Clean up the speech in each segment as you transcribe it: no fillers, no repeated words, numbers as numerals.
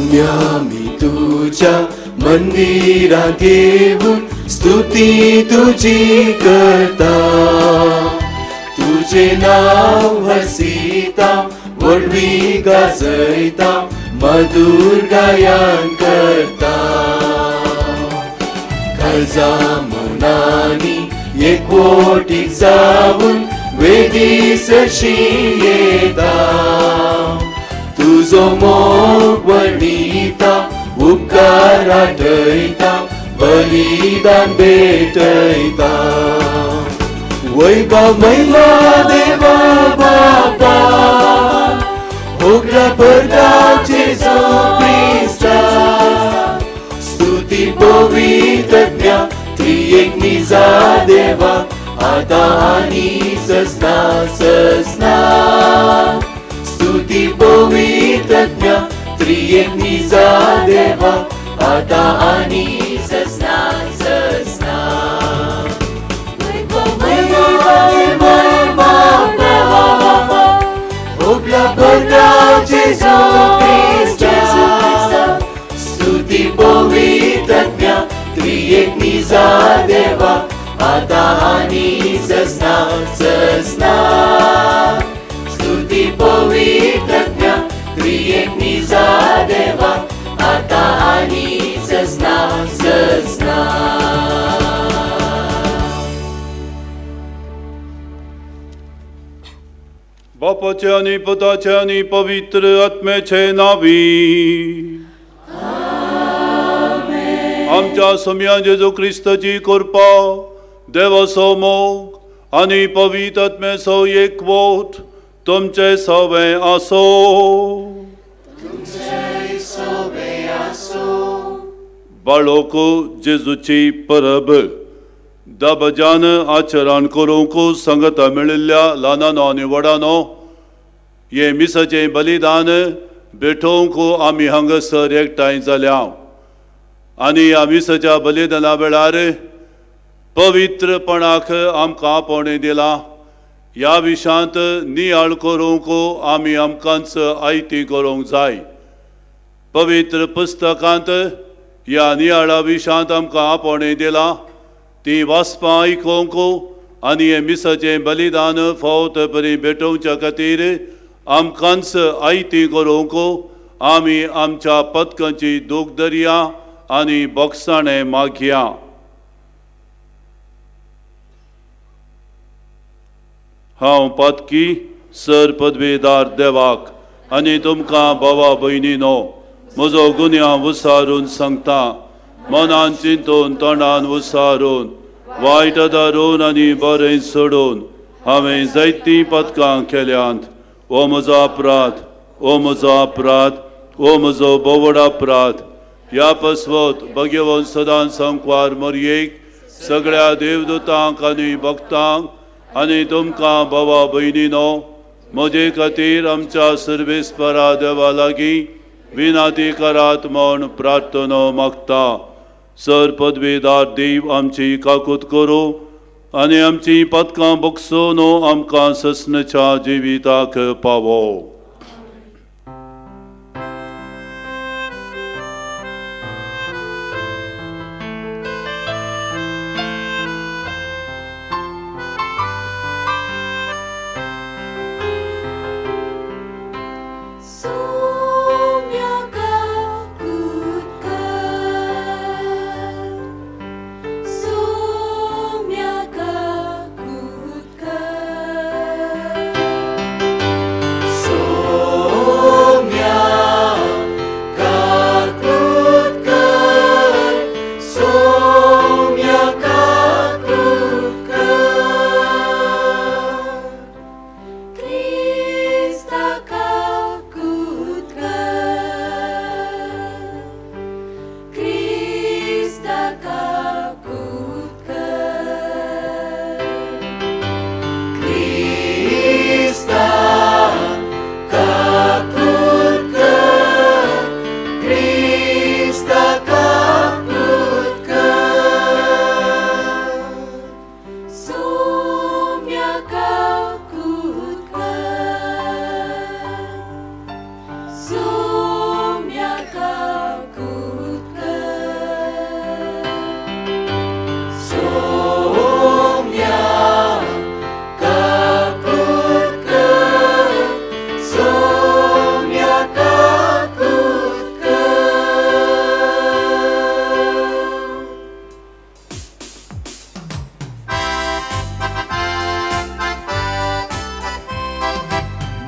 सौम्य मी तुझ्या मंदिरात येऊन स्तुती तुझी करता, तुझे नाव हसिता वडवी गाजयता मधुर गायन करता. काळजा मनानी एकवटीक जाऊन वेदीसरशी येता, तुझो मोग वणीता उपकार आठयता बलिदान भेटयता. वैभव महिमा देवा बापा होगला परदाचे जो क्रिस्ता, स्तुती पवित्रज्ञा त्रिएक निजा देवा आता आणि ससना ससना. स्तुती पवित्रज्ञा त्रिएक निजा देवा आता आणि ससना ससना. होगला परदाचे जो क्रिस्ता, स्तुती पवित्रज्ञा त्रिएक निजा देवा आता आणि ससना ससना. स्तुती पवित्रज्ञा त्रिएक निजा देवा आता आणि ससना ससना. बापाचे आणि पुताचे आणि पवित्र आत्म्याचे नावी. आमच्या सम्या जेजू क्रिस्ताची कृपा, देवाचो मोग आणि पवित्र आत्म्याचो एकवट तुमचे सवे आसो. बाळोको जेजूची परब दबजान आचरण करूंक संगत मेळिल्ल्या ल्हानानो आनी व्हडानो हे मिसाचें बलिदान भेटोवंक आमी हांगासर एकठांय जाल्या. आनी ह्या मिसाच्या बलिदाना वेळार पवित्रपणाक आमकां आपणे दिला. ह्या विशांत नियाळ करूंक आमी आमकांच आयती करूंक जाय. पवित्र पुस्तकांत ह्या नियाळा विशांत आमकां आपणे दिला ती वाचपां आयकोंक आनी हे मिसाचें बलिदान फावत बरी भेटोवच्या खातीर आमकांच आयती करूंक आमी आमच्या पदकांची दूख धरया आनी बोगसाणें मागया. हांव पदकी सर पदवीदार देवाक आनी तुमकां भावा भयणीनो म्हजो गुन्यांव विसारून सांगता. मनान चिंतून तोंडान विसारून वायट धरून आनी बरें सोडून हांवें जायतीं पदकां केल्यांत. हो म्हजो अपराध, हो म्हजो अपराध, हो म्हजो बोवड अपराध. ह्या पसवत भगवंत सदां संकवार मरयेक सगळ्या देवदूतांक आनी भक्तांक आनी तुमकां भावा भयणीनो म्हजे खातीर आमच्या सर्वेस्परा देवा लागीं विनाती करात म्हूण प्रार्थनो मागता. सर पदवीदार देव आमची काकूत करूं आनी आमची पदकां बगसून आमकां ससनच्या जिविताक पावो. So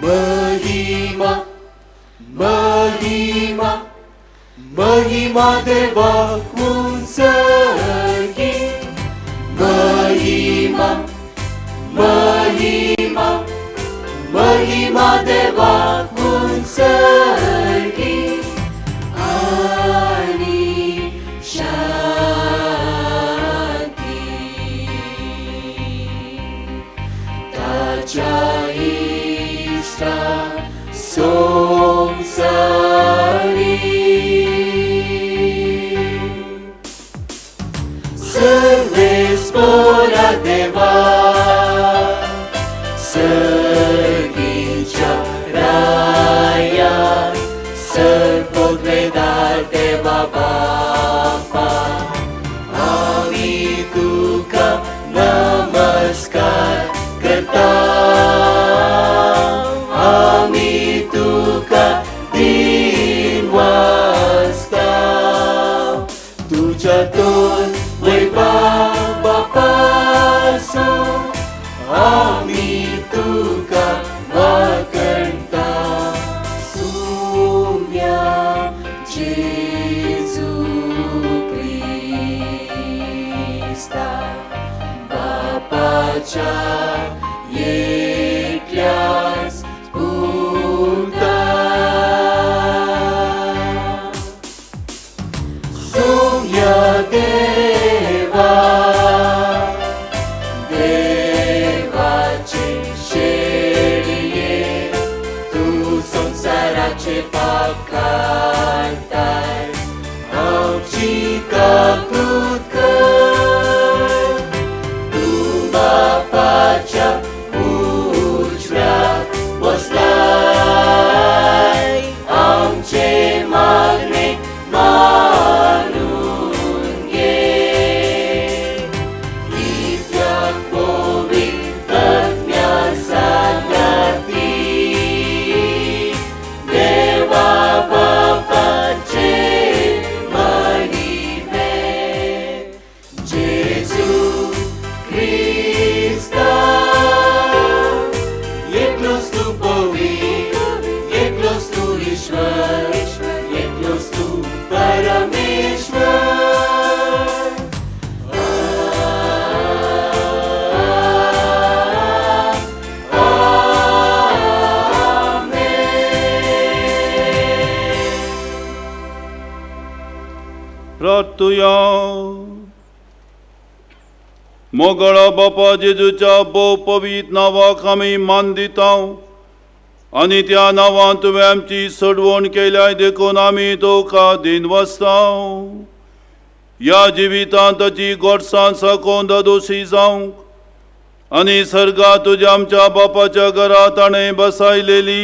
महिमा महिमा महिमा देवाक उंचगी महिमा महिमा महिमा देवाक उंचगी आणि शांती ताच्या इष्टा संसारी सर्वेस्परा देवा सर्गीच्या राया सर्वोद्वेदार देवा बापा आम्ही तुका नमस्कार करता आम्ही तुका दिन वाजता तुझ्यातून वैभव बापासो आम्ही तुका वाकणता सोम्या जेजू क्रिस्ता बापाच्या एकल्याच पुरता सोम्या देवा देवाचे शेळये तू संसाराचे पाप काढताय आमची काकूत कर तू बापाच्या उजव्यात बसलाय आमचे मागणे मानून घे इतक्या पवित्रज्ञा सांगती देवा बापाचे महिमे जेजू ख्रिस्ता एकलोच तू पवित्र एकलोच तू ईश्वर एकलोच तू परमेश्वर प्रार्थुया मोगळा बापा जेजूच्या भोव पवित्र नावाक आमी मान दिता आनी त्या नांवान तुवें आमची सडवण केल्याय देखून आमी तुका दिन वाजता ह्या जिवितांत ताची गोडसाण साकोन दोशी जावंक आनी सर्गांत तुज्या आमच्या बापाच्या घरांत ताणें बसायलेली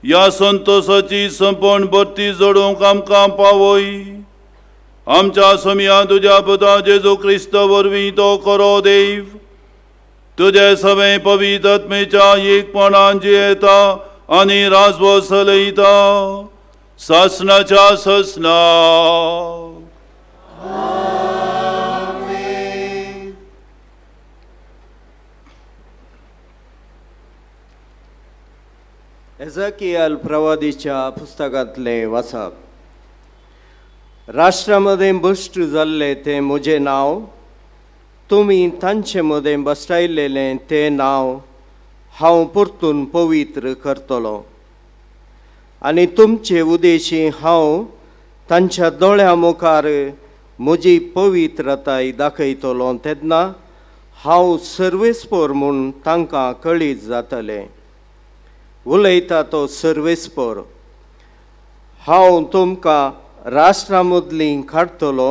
ह्या संतोशाची संपूर्ण भरती जोडूंक आमकां पावय आमच्या समिया तुज्या पुता जेजू क्रिस्त वरवीं तो करो देव तुझे सगळे पवित्र आत्मेच्या एकपणान जियेता आनी राजवो चलयता सासणाच्या ससना एझेकियल प्रवादीच्या पुस्तकांतले वाचप राष्ट्रामध्ये भ्रष्ट जाल्ले ते म्हजें नांव तुमी तांचे मदें बसयलेलें तें नांव हांव परतून पवित्र करतलो आनी तुमचे उदेशी हांव तांच्या दोळ्या मुखार म्हजी पवित्रताय दाखयतलो तेन्ना हांव सर्वेस्पर म्हूण तांकां कळीत जातलें उलयता तो सर्वेस्पर हांव तुमकां राष्ट्रां मदलीं काडटलो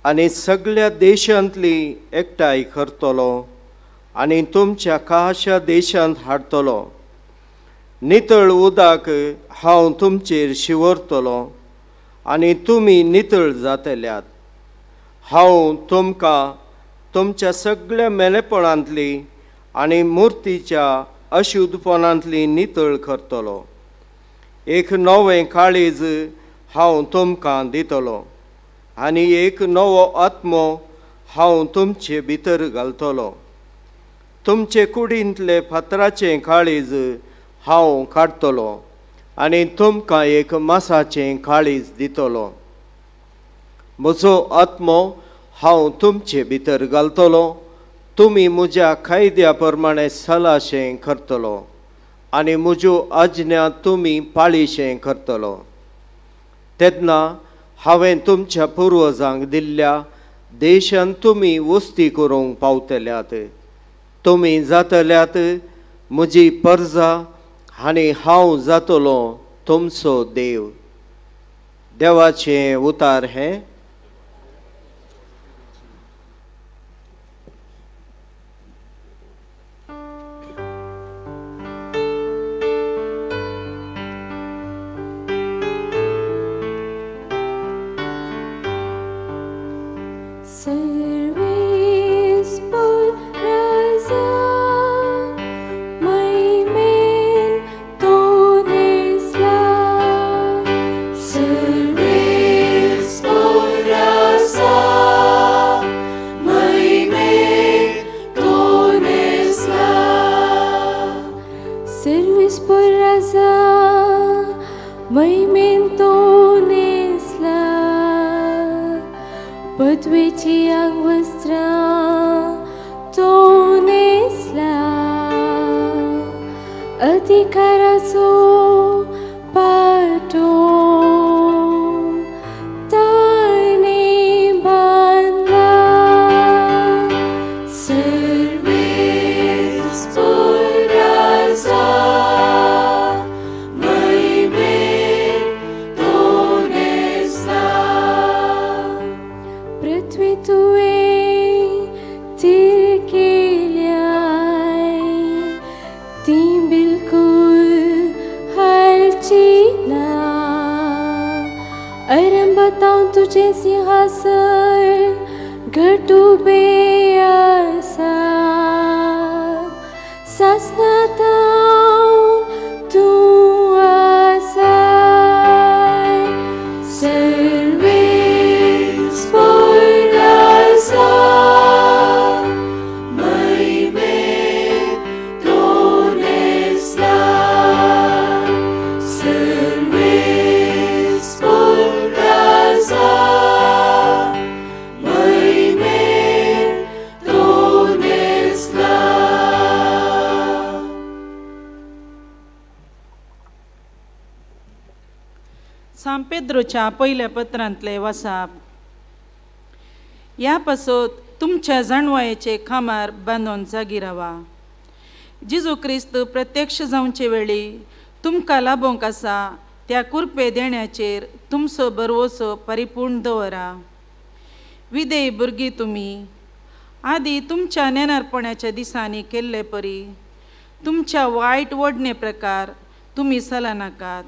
आनी सगळ्या देशांतली एकठांय करतलो आनी तुमच्या काशा देशांत हाडटलो नितळ उदक हांव तुमचेर शिवरतलो आनी तुमी नितळ जातल्यात हांव तुमकां तुमच्या सगळ्या मेलेपणांतली आनी मुर्तीच्या अशुद्धपणांतली नितळ करतलो एक नवें काळीज हांव तुमकां दितलो आनी एक नवो आत्मो हांव तुमचे भितर घालतलो तुमचे कुडींतले फातराचें काळीज हांव काडटलो आनी तुमकां एक मासाचें काळीज दितलो. म्हजो आत्मो हांव तुमचे भितर घालतलो. तुमी म्हज्या कायद्या प्रमाणे सलाशें करतलो आनी म्हज्यो आज्ञा तुमी पाळीशें करतलो. तेन्ना हांवें तुमच्या पुर्वजांक दिल्ल्या देशांत तुमी वस्ती करूंक पावतल्यात. तुमी जातल्यात म्हजी परजा आनी हांव जातलो तुमचो देव. देवाचें उतार हें. सांत पेद्रोच्या पयल्या पत्रांतले वाचप. ह्या पासत तुमच्या जाणवायेचे खामार बांदून जागी रावा. जेजू क्रिस्त प्रत्यक्ष जावचे वेळी तुमकां लाबोंक आसा त्या कुरपे देण्याचेर तुमचो बरवोसो परिपूर्ण दवरा. विदेय भुरगीं तुमी आदी तुमच्या नेनारपणाच्या दिसांनी केल्ले परी तुमच्या वायट वडणे प्रकार तुमी चला नाकात.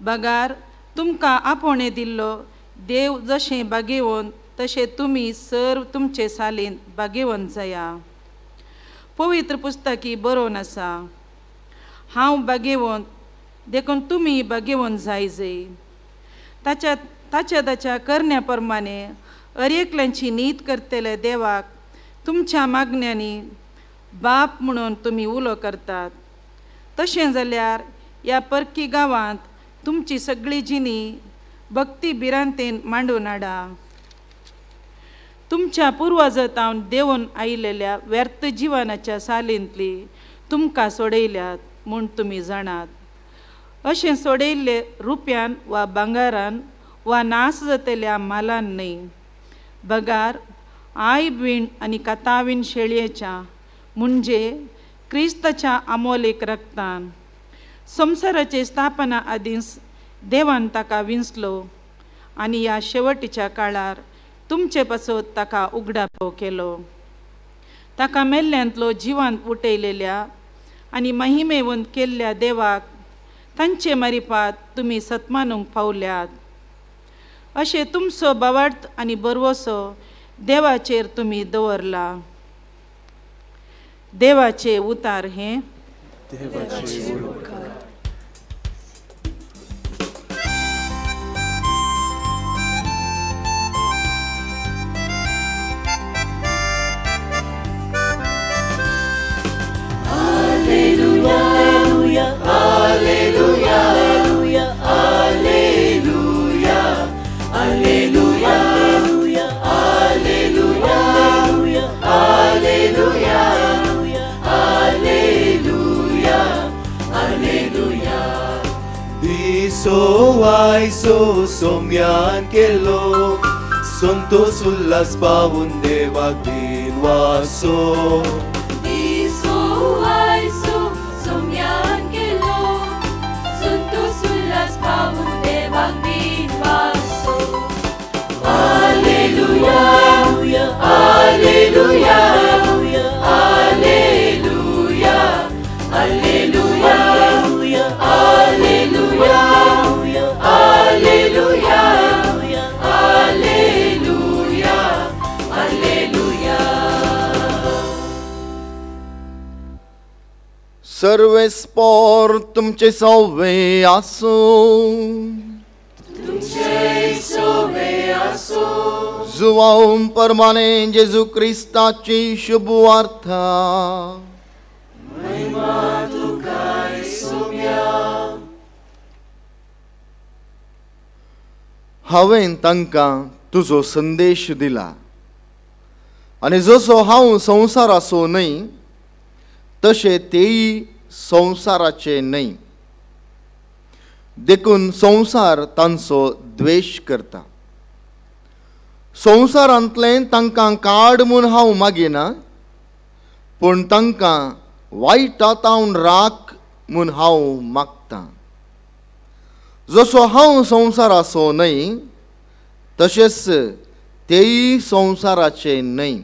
बगार तुमकां आपोणे दिल्लो देव जशें बागेवोन तशें तुमी सर्व तुमचे सालीन बागेवोन जाया. पवित्र पुस्तकी बरोवन आसा, हांव बागेवोन देखून तुमी बागेवोन जायजे. ताच्या करण्या प्रमाणे अर्येकल्यांची नीत करतले देवाक तुमच्या मागण्यांनी बाप म्हणून तुमी उलो करतात. तशें जाल्यार ह्या परकी गांवांत तुमची सगळी जिणी भक्ती भिरांतेन मांडून हाडा. तुमच्या पुर्वजांतावन देंवन आयिल्ल्या व्यर्थ जिवनाच्या सालींतली तुमकां सोडयल्यात म्हूण तुमी जाणात. अशें सोडयल्ले रुप्यान वा भांगारान वा नास जातल्या मालान न्हय, बगार आय बीण आनी कातावीन शेळयेच्या म्हणजे क्रिस्ताच्या अमोलीक रक्तान. संवसाराचे स्थापना आदींच देवान ताका विंचलो आनी ह्या शेवटीच्या काळार तुमचे पासत ताका उगडापो केलो. ताका मेल्ल्यांतलो जिवांत उठयलेल्या आनी महिमेवंत केल्ल्या देवाक तांचे मरिपात तुमी सत्मानूंक पावल्यात. अशें तुमचो बावार्थ आनी बरवोसो देवाचेर तुमी दवरला. देवाचे उतार हें. Alleluia, वासो सोम्यान केलो संतोष उल्हास पावून देवाक दिन वासो दिसो आयसो सोम्यान केलो संतोष उल्हास पावून देवाक दिन वासो hallelujah hallelujah hallelujah hallelujah hallelujah hallelujah hallelujah hallelujah सर्वे स्पोर तुमचे सवे आसो तुमचे सोवे आसो जुवाऊम परमाने जेजू क्रिस्ताची शुभ वार्ता महिमा तुका सोम्या हांवें तांकां तुजो संदेश दिला आनी जसो हांव संवसाराचो न्हय तशे तेय संवसाराचे न्हय देखून संवसार तांचो द्वेश करता संवसारांतलें तांकां काड म्हूण हांव मागिना पूण तांकां वायटांतावन राख म्हूण हांव मागतां जसो हांव संवसाराचो न्हय तशेंच तेय संवसाराचे न्हय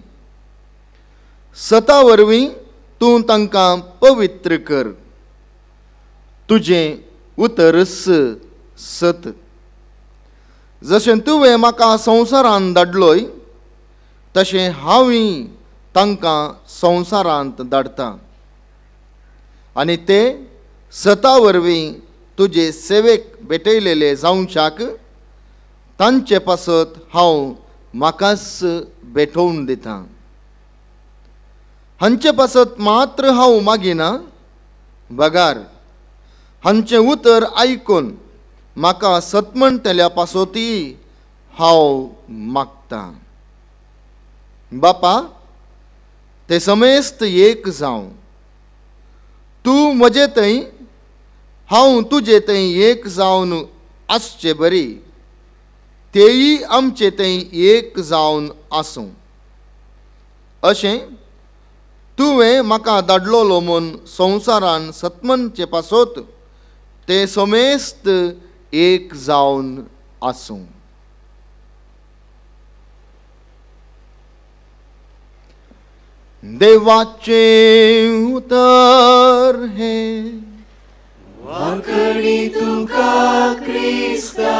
सता वरवीं तूं तांकां पवित्र कर तुजें उतरस सत जशें तुवें म्हाका संवसारांत धाडलोय तशें हांवूय तांकां संवसारांत धाडटां आनी ते सता वरवीं तुजे सेवेक भेटयलेले जावच्याक तांचे पासत हांव म्हाकाच भेटोवन दितां हांचे पासत मात्र हांव मागिना बगार हांचें उतर आयकून म्हाका सतमणटल्या पासोती हांव मागतां बापा ते समेस्त एक जावं तूं म्हजे थंय हांव तुजे थंय एक जावन आसचें बरी तेय आमचे थंय एक जावन आसूं अशें तुवें म्हाका धाडलोलो म्हूण संवसारान सतमनचे पासत ते समेस्त एक जावन आसूं देवाचे उतर हे वाकडी तुका क्रिस्ता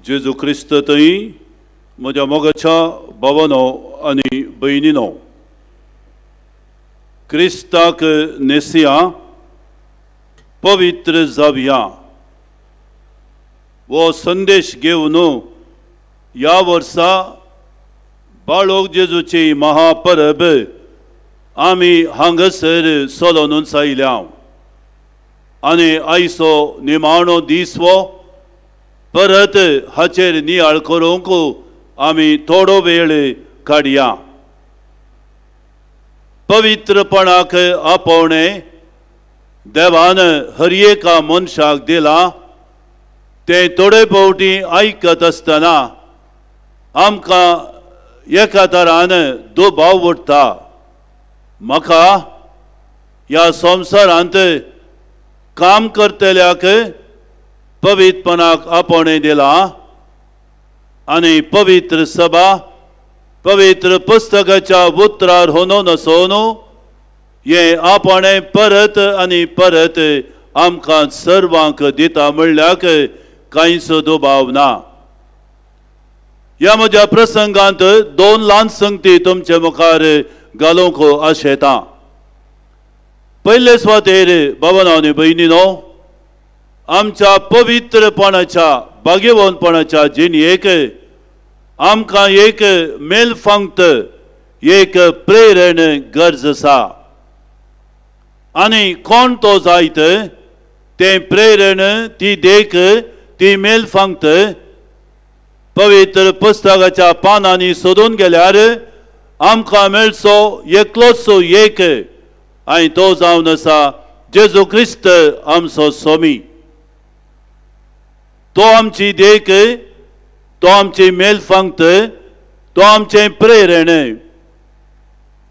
जेजू क्रिस्त थंय म्हज्या मोगाच्या भावानो आनी भयणीनो क्रिस्ताक नेसिया पवित्र जावया वो संदेश घेवन ह्या वर्सा बाळोक जेजूची महापरब आमी हांगासर सोलोन सायल्या आनी आयचो निमाणो दीस वो परत हाचेर नियाळ करूंक आमी थोडो वेळ काडया पवित्रपणाक आपोवणे देवान हर एका मनशाक दिला ते थोडे फावटी आयकत आसतना आमकां एका तरान दुबाव उठता म्हाका ह्या संवसारांत काम करतल्याक पवित्रपणाक आपोवणे दिला आनी पवित्र सभा पवित्र पुस्तकाच्या उतरार होनो नसोन हे आपोवणे परत आनी परत आमकां सर्वांक दिता म्हणल्याक कांयच दुबाव ना ह्या म्हज्या प्रसंगांत दोन ल्हान संगती तुमचे मुखार घालूंक आशेता पयले सुवातेर भावांनो आनी भयणीनो आमच्या पवित्रपणाच्या भाग्यवानपणाच्या जिणयेक आमकां एक मेलफांक्त एक प्रेरण गरज आसा आनी कोण तो जायत ते प्रेरण ती देख ती मेलफांक्त पवित्र पुस्तकाच्या पानांनी सोदून गेल्यार आमकां मेळचो एकलोचो एक आनी तो जावन आसा जेजू क्रिस्त आमचो स्वामी. तो आमची देख, तो आमची मेलफंक्त, तो आमचें प्रेरण.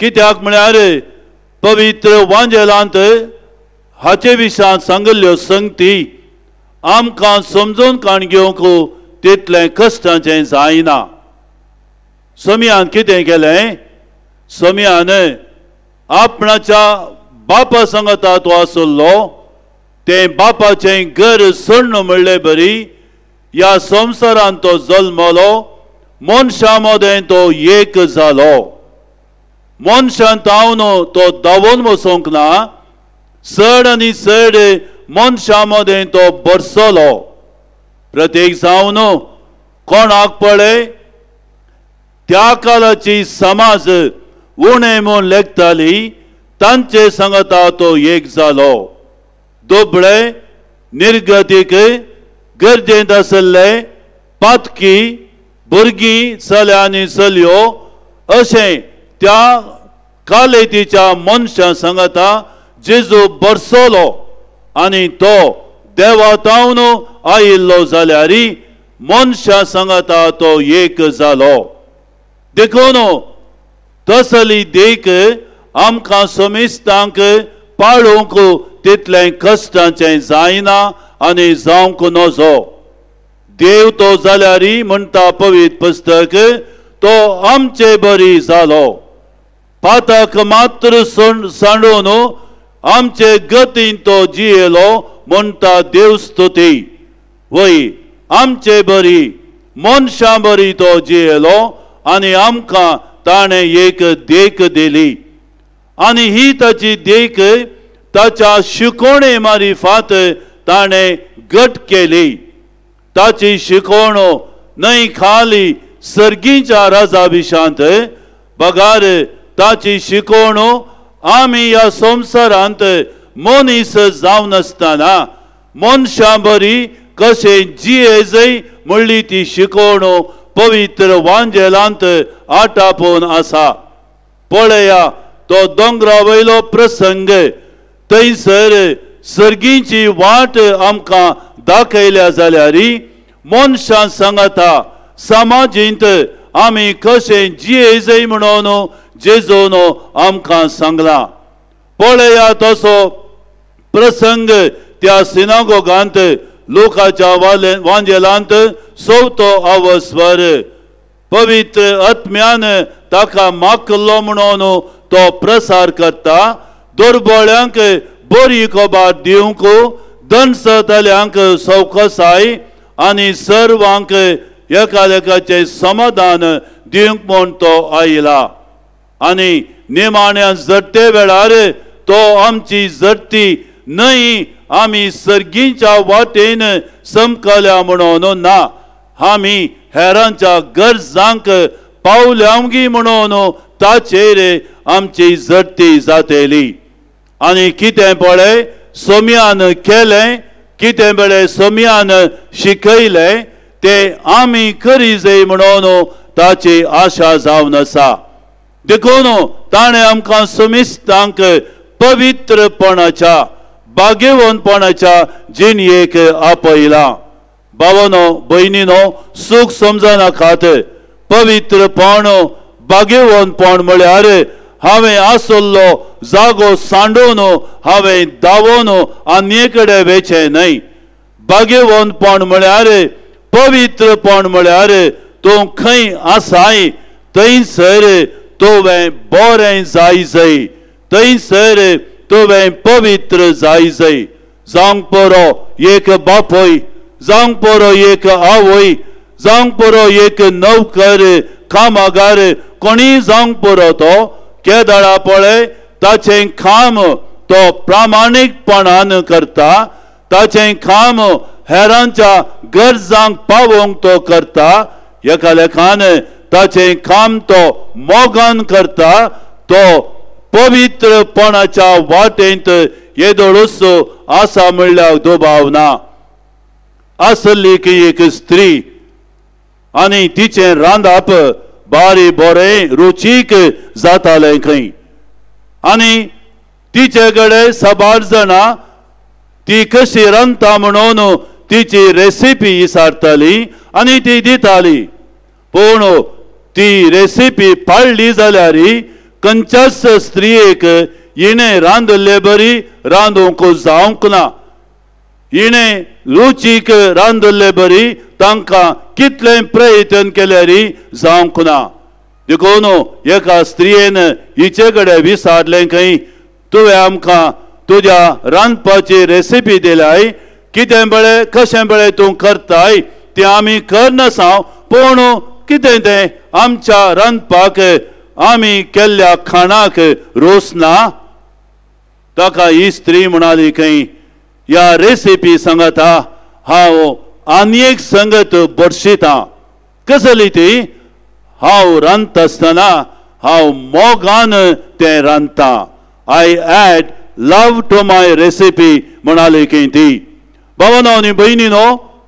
कित्याक म्हळ्यार पवित्र वांजेलांत हाचे विशयां सांगिल्ल्यो संगती आमकां समजून काण घेवंक तितलें कश्टाचें जायना. स्वाम्यान कितें केलें? स्वाम्यान आपणाच्या बापा सांगता तो आसलो तें बापाचें घर सोडून म्हणलें बरी ह्या संवसारांत तो जल्मलो. मनशां मदें तो एक जालो. मनशांत हांव तो दावून वचोंक ना. चड आनी चड मनशां मदें तो बरसलो. प्रत्येक जावन कोणाक पळय त्या काळाची समाज उणें म्हूण लेखताली तांचे सांगता तो एक जालो. दुबळे, निर्गतीक, गरजेंत आसले, पातकी, भुरगीं, चल्या आनी चलयो अशें त्या कालेतीच्या मनशां सांगता जेजू बरसलो आनी तो देवातावन आयिल्लो जाल्यार मनशां सांगता तो एक जालो. देखून तसली देख आमकां समेस्तांक पाळूंक तितलें कश्टाचें जायना आनी जावंक नजो. देव तो जाल्यार म्हणटा पवित्र पुस्तक तो आमचे बरी जालो. पाताक मात्र सांडून आमचे गतीन तो जियेलो म्हणटा देव स्तुती. वय आमचे बरी मनशां बरी तो जियेलो आनी आमकां ताणें एक देख दिली. आनी ही ताची देख ताच्या शिकोवणे मारिफात ताणें घट केली. ताची शिकोवण न्हय खाली सर्गीच्या राजा विशांत बगार ताची शिकोवण आमी ह्या संवसारांत मनीस जावन आसतना मनशां बरी कशें जियेजय म्हणली ती शिकोवण पवित्र वांजेलांत आटापून आसा. पळया तो दोंगरा वयलो प्रसंग. थंयसर सर्गीची वाट आमकां दाखयल्या जाल्यार मनशां सांगता समाजींत आमी कशें जियेजय म्हणून जेजून आमकां सांगला. पळया तसो प्रसंग त्या सिनागोगांत लोकाच्या वांजेलांत 4 स्वर. पवित्र आत्म्यान ताका मागलो म्हणून तो प्रसार करता. दुर्बळ्यांक बरी खबर दिवंक, दणसतल्यांक सौखसाय आनी सर्वांक एकालेकाचें समाधान दिवंक म्हूण तो आयला. आनी निमाण्या जरते वेळार तो आमची जरती न्हय आमी सर्गीच्या वाटेन समकल्या म्हणून ना, आमी हेरांच्या गरजांक पावल्यांगी म्हणून ताचेर आमची जरती जातली. आनी कितें पळय सोम्यान केलें, कितें पळय सोम्यान शिकयलें तें आमी करी जाय म्हणून ताची आशा जावन आसा. देखून ताणें आमकां समेस्तांक पवित्रपणाच्या भाग्यवंतपणाच्या जिणयेक आपयला. भावानो भयणीनो, सूख समजनाकात. पवित्रपण भाग्यवंतपण म्हळ्यार हांवें आसल्लो जागो सांडून हांवें धांवून आनी कडेन वेचें न्हय. भाग्यवंतपण म्हळ्यार पवित्रपण म्हळ्यार तूं खंय आसाय थंयसर तुवें बरें जायजय, थंयसर तुवें पवित्र जायजय. जावंक परो एक बापूय, जावंक परो एक आवय, जावंक परो एक नौकर कामागार, कोणी जावंक परो तो केदाळा पळय ताचें काम तो प्रामाणीकपणान करता. ताचें काम हेरांच्या गरजांक पावोवंक तो करता. एका लेखान ताचें काम तो मोगान करता. तो पवित्रपणाच्या वाटेंत येदोळूच आसा म्हणल्यार दुबाव ना. आसली की एक स्त्री आनी तिचें रांदप बारी बरें रुचीक जातालें खंय आनी तिचे कडेन साबार जाणां ती कशी रांदता म्हणून तिची रेसिपी विचारताली आनी ती दिताली पूण ती रेसिपी पाळली जाल्यार खंयच्याच स्त्रियेक हिणें रांदले बरी रांदूंक जावंक ना हिणें रुचीक रांदले बरी तांकां कितलें प्रयत्न केल्यार जावंक ना देखून एका स्त्रियेन हिचे कडेन विचारलें खंय तुवें आमकां तुज्या रांदपाची रेसिपी दिल्याय कितें बळें कशें बळें तूं करताय तें आमी करनासाव पूण कितें तें आमच्या रांदपाक आमी केल्ल्या खाणाक रोस ना ताका ही स्त्री म्हणाली खंय ह्या रेसिपी सांगता हांव आनी एक संगत बडशितां कसली ती हांव रांदता आसतना हांव मोगान तें रांदतां I add love to my recipe म्हणाली खंय ती भावांनो आनी भयणीनो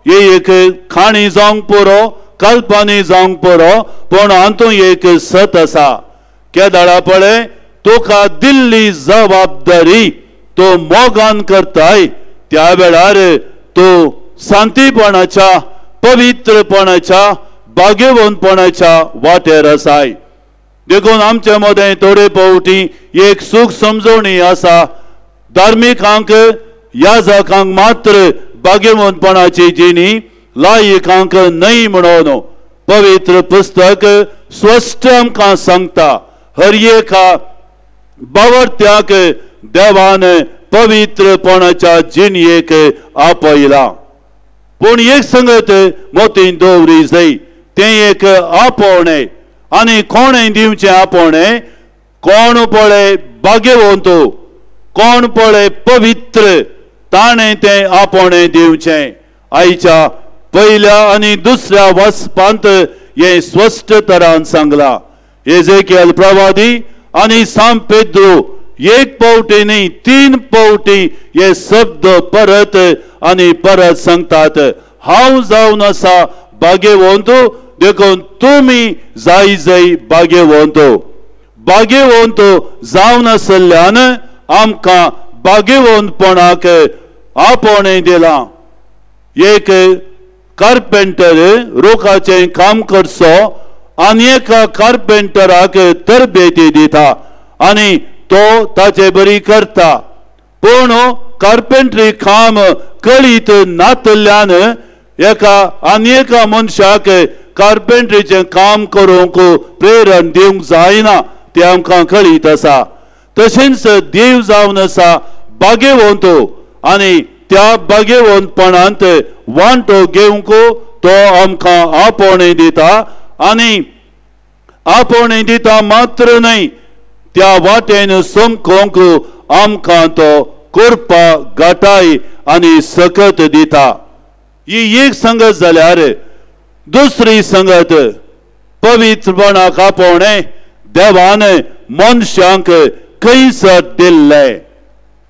हे एक खाणी जावंक पुरो कल्पनी जावंक पुरो पूण हातूंत एक सत आसा केदाळा पळय तुका दिल्ली जबाबदारी तो मोगान करताय त्या वेळार तूं शांतीपणाच्या पवित्रपणाच्या भाग्यवंतपणाच्या वाटेर आसाय देखून आमचे मदें थोडे फावटी एक सूख समजोवणी आसा धार्मिकांक याजकांक मात्र भाग्यवंतपणाची जिणी लायकांक न्हय म्हणून पवित्र पुस्तक स्पश्ट आमकां सांगता हर एका बावरत्याक देवान पवित्रपणाच्या जिणयेक आपयला पूण एक संगत मोतीन दवरी जाय तें एक आपोवणें आनी कोणें दिवचें आपोवणें कोण पळय भाग्यवंत कोण पळय पवित्र ताणें तें आपोवणें दिवचें आयच्या पयल्या आनी दुसऱ्या वचपांत हें स्पश्ट तरान सांगलां एजेकियल प्रवादी आनी सांत पेद्रू एक पावटी न्ही 3 पावटी हे शब्द परत आनी परत सांगतात हांव जावन आसा भाग्यवंत देखून तुमी जाय जाय भाग्यवंत जावन आसल्यान आमकां भाग्यवंतपणाक आपोवणें दिलां एक कार्पेंटर रोखाचें काम करचो आनी एका कार्पेंटराक तरबेती दिता आनी तो ताचे बरी करता पूण कार्पेंट्री काम कळीत नातल्यान एका आनी एका मनशाक कार्पेंट्रीचें काम करूंक प्रेरण दिवंक जायना तें आमकां कळीत आसा तशेंच देव जावन आसा भाग्यवंत आनी त्या भाग्यवंतपणांत वांटो घेवंक तो आमकां आपोवणें दिता आनी आपोवणें दिता मात्र न्हय त्या वाटेन समकोंक आमकां तो करपा घटाय आनी सकत दिता ही एक संगत जाल्यार दुसरी संगत पवित्रपणाक आपोवणें देवान मनशांक खंयसर दिल्लें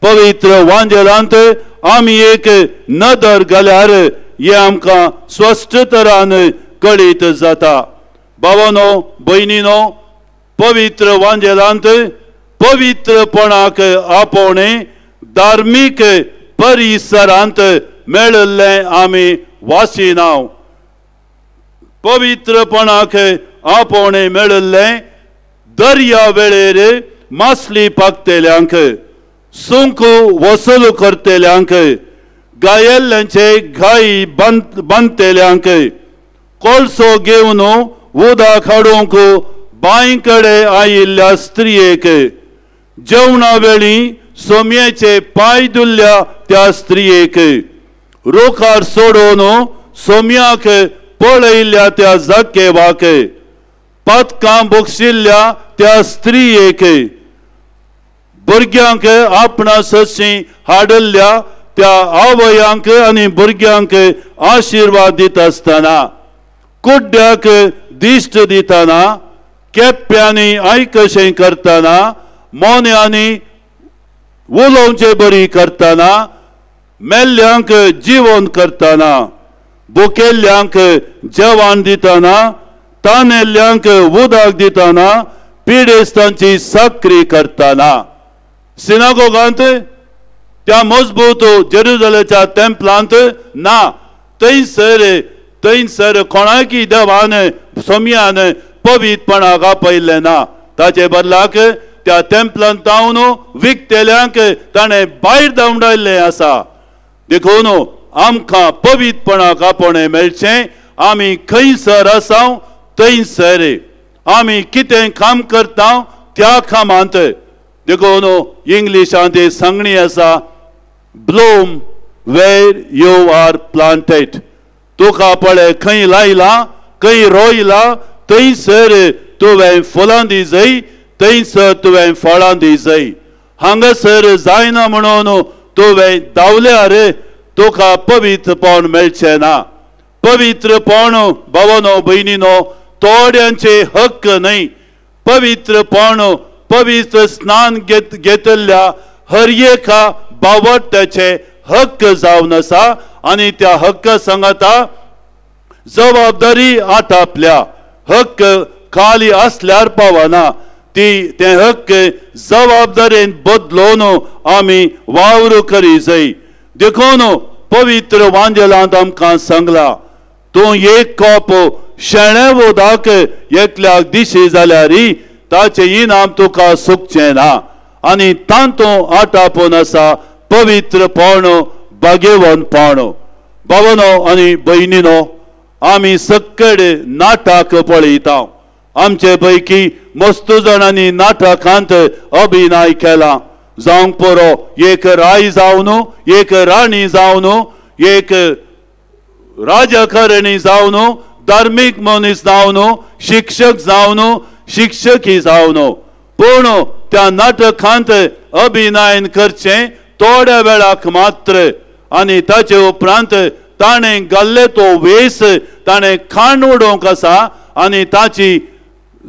पवित्र वांजेलांत आमी एक नदर घाल्यार हे आमकां स्पश्ट तरान कळीत जाता भावांनो भयणीनो पवित्र वांजेलांत पवित्रपणाक आपोवणें धार्मीक परिसरांत मेळिल्लें आमी वाचिनाव पवित्रपणाक आपोवणें मेळिल्लें दर्या वेळेर मासली पागतेल्यांक सुंक वसूल करतेल्यांक गायेल्ल्यांचे घाई बांदतेल्यांक कोळसो घेवन उदक हाडूंक बांय कडेन आयिल्ल्या स्त्रियेक जेवणा वेळी सोम्याचे पांय धुल्ल्या त्या स्त्रियेक रोखार सोडून सोम्याक पळयल्ल्या त्या जाकेवाक पातकां बक्षिल्ल्या त्या स्त्रियेक भुरग्यांक आपणास हाडल्ल्या त्या आवयांक आनी भुरग्यांक आशिर्वाद दित आसतना कुड्ड्याक दिश्ट दितना केप्यांनी आयकशें करतना मोन्यांनी उलोवचें बरी करतना मेल्ल्यांक जिवंत करतना भुकेल्ल्यांक जेवण दितना, तानेल्ल्यांक उदक दितना, पिडेस्तांची सक्री करतना. सिनागोगांत त्या मजबूत जेरुसलेमच्या टेंपलांत ना, थंयसर कोणाकी देवान सोम्यान पवित्रपणाक आपयल्लें ना. ताचे बदलाक त्या टेंपलांत जावन विकतेल्यांक ताणें भायर धांवडायल्लें आसा. देखून आमकां पवित्रपणाक आपणे मेळचें. आमी खंयसर आसां थंयसर आमी कितें काम करता त्या कामांत. देखून इंग्लिशांत सांगणी आसा, bloom where you are planted. तुका पळय खंय लायला, खंय रोयला, थंयसर तुवें फुलां दिजय, थंयसर तुवें फळां दिजय. हांगासर जायना म्हणून तुवें धांवल्यार तुका पवित्रपण मेळचें ना. पवित्रपण भावांनो भयणींनो थोड्यांचे हक्क न्हय. पवित्रपण पवित्र स्नान घेतल्या हर एका भावट्याचे हक्क जावन आसा. आनी त्या हक्का सांगता जबाबदारी आटापल्या. हक्क खाली असल्यार पावना. ते हक्क जबाबदारेन बदलून आमी वावर करी जाय. देखून पवित्र वांजेलांत आमकां सांगला, तूं एक कप शेणे उदक एकल्याक दिशी जाल्यार ताचें इनाम तुका सुकचें ना. आनी तांतूं आटापून आसा पवित्रपण, भाग्यवानपण. भावांनो आनी भयणींनो, आमी सक्कड नाटक पळयता. आमचे पैकी मस्त जाणांनी नाटकांत अभिनय केला. जावंक पुरो एक राय जावन, एक राणी जावन, एक राजकारणी जावन, धार्मीक मनीस जावन, शिक्षक जावन, शिक्षकी जावन. पूण त्या नाटकांत अभिनय करचें थोड्या वेळाक मात्र. आनी ताचे उपरांत ताणें घाल्ले तो वेस ताणें खाण उडोवंक आसा आनी ताची